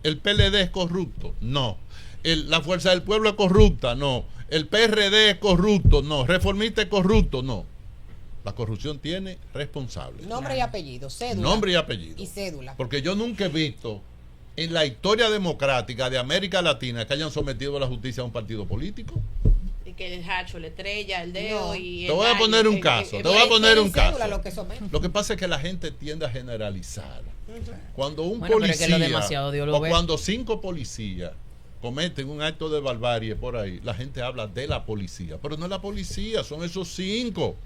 El PLD es corrupto, no. La Fuerza del Pueblo es corrupta, no. El PRD es corrupto, no. Reformista es corrupto, no. La corrupción tiene responsable. Nombre y apellido, cédula. Nombre y apellido. Y cédula. Porque yo nunca he visto en la historia democrática de América Latina que hayan sometido a la justicia a un partido político. Y que el hacho, la estrella, el dedo No. y Te voy a poner un caso. Te voy a poner un Cédula, caso. lo que someten. Lo que pasa es que la gente tiende a generalizar. Cuando un Bueno, pero es que policía lo demasiado Dios lo o ve. cuando 5 policías cometen un acto de barbarie por ahí, la gente habla de la policía, pero no es la policía, son esos 5.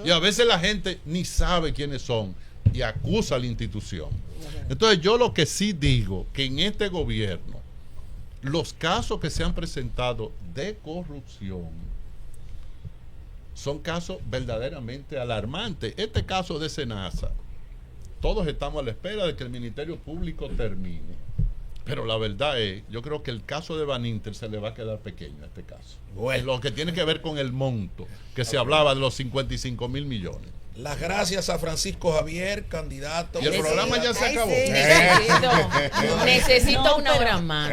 Y a veces la gente ni sabe quiénes son y acusa a la institución. Entonces yo lo que sí digo, que en este gobierno los casos que se han presentado de corrupción son casos verdaderamente alarmantes. Este caso de Senasa, todos estamos a la espera de que el Ministerio Público termine. Pero la verdad es, yo creo que el caso de Baninter se le va a quedar pequeño a este caso. Bueno. Lo que tiene que ver con el monto, que se hablaba de los 55 mil millones. Las gracias a Francisco Javier, candidato. Y el programa ya se acabó. Necesito una hora más.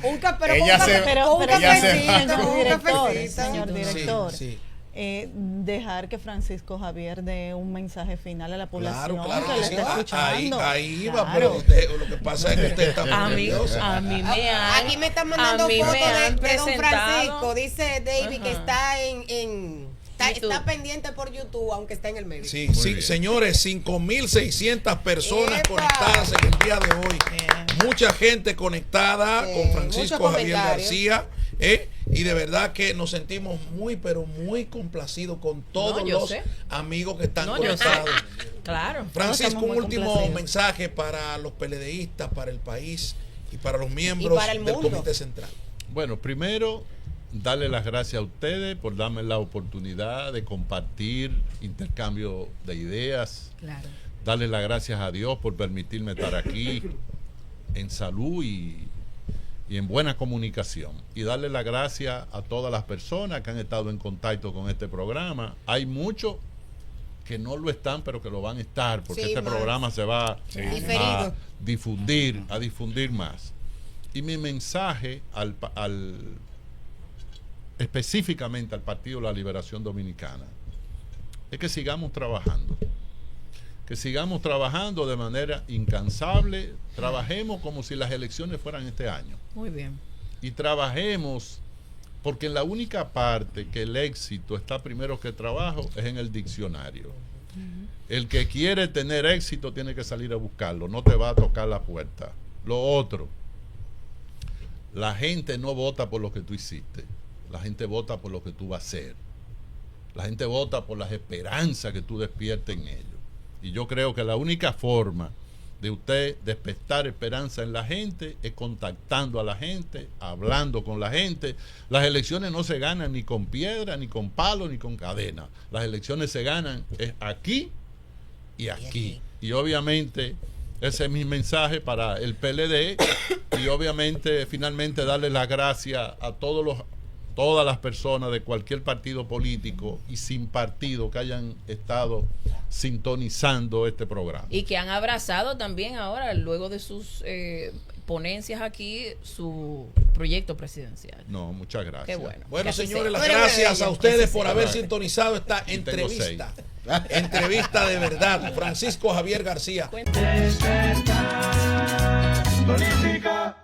Un cafecito. Señor director. Dejar que Francisco Javier dé un mensaje final a la población que le está escuchando. Ahí va, pero lo que pasa es que usted está muy nervioso. Aquí me están mandando fotos de don Francisco. Dice David que está está pendiente por YouTube, aunque está en el medio. Sí, señores, 5.600 personas conectadas en el día de hoy. Mucha gente conectada con Francisco Javier García. Y de verdad que nos sentimos muy, pero muy complacidos con todos los amigos que están conectados. Claro. Francisco, un último mensaje para los PLDistas, para el país y para los miembros del Comité Central. Bueno, primero, darle las gracias a ustedes por darme la oportunidad de compartir intercambio de ideas. Claro. Darle las gracias a Dios por permitirme estar aquí en salud y en buena comunicación. Y darle las gracias a todas las personas que han estado en contacto con este programa. Hay muchos que no lo están, pero que lo van a estar, porque este programa se va a difundir más. Y mi mensaje específicamente al Partido de la Liberación Dominicana es que sigamos trabajando. Que sigamos trabajando de manera incansable, trabajemos como si las elecciones fueran este año. Muy bien. Y trabajemos, porque en la única parte que el éxito está primero que el trabajo es en el diccionario. El que quiere tener éxito tiene que salir a buscarlo, no te va a tocar la puerta. Lo otro, la gente no vota por lo que tú hiciste, la gente vota por lo que tú vas a hacer. La gente vota por las esperanzas que tú despiertes en ellos. Y yo creo que la única forma de usted despertar esperanza en la gente es contactando a la gente, hablando con la gente. Las elecciones no se ganan ni con piedra, ni con palo, ni con cadena. Las elecciones se ganan aquí y aquí. Y obviamente ese es mi mensaje para el PLD. Y obviamente finalmente darle las gracias a todas las personas de cualquier partido político y sin partido que hayan estado sintonizando este programa. Y que han abrazado también ahora, luego de sus ponencias aquí, su proyecto presidencial. No, muchas gracias. Qué bueno. Bueno, señores, las gracias a ustedes por haber sintonizado esta entrevista. Entrevista de verdad. Francisco Javier García. Política.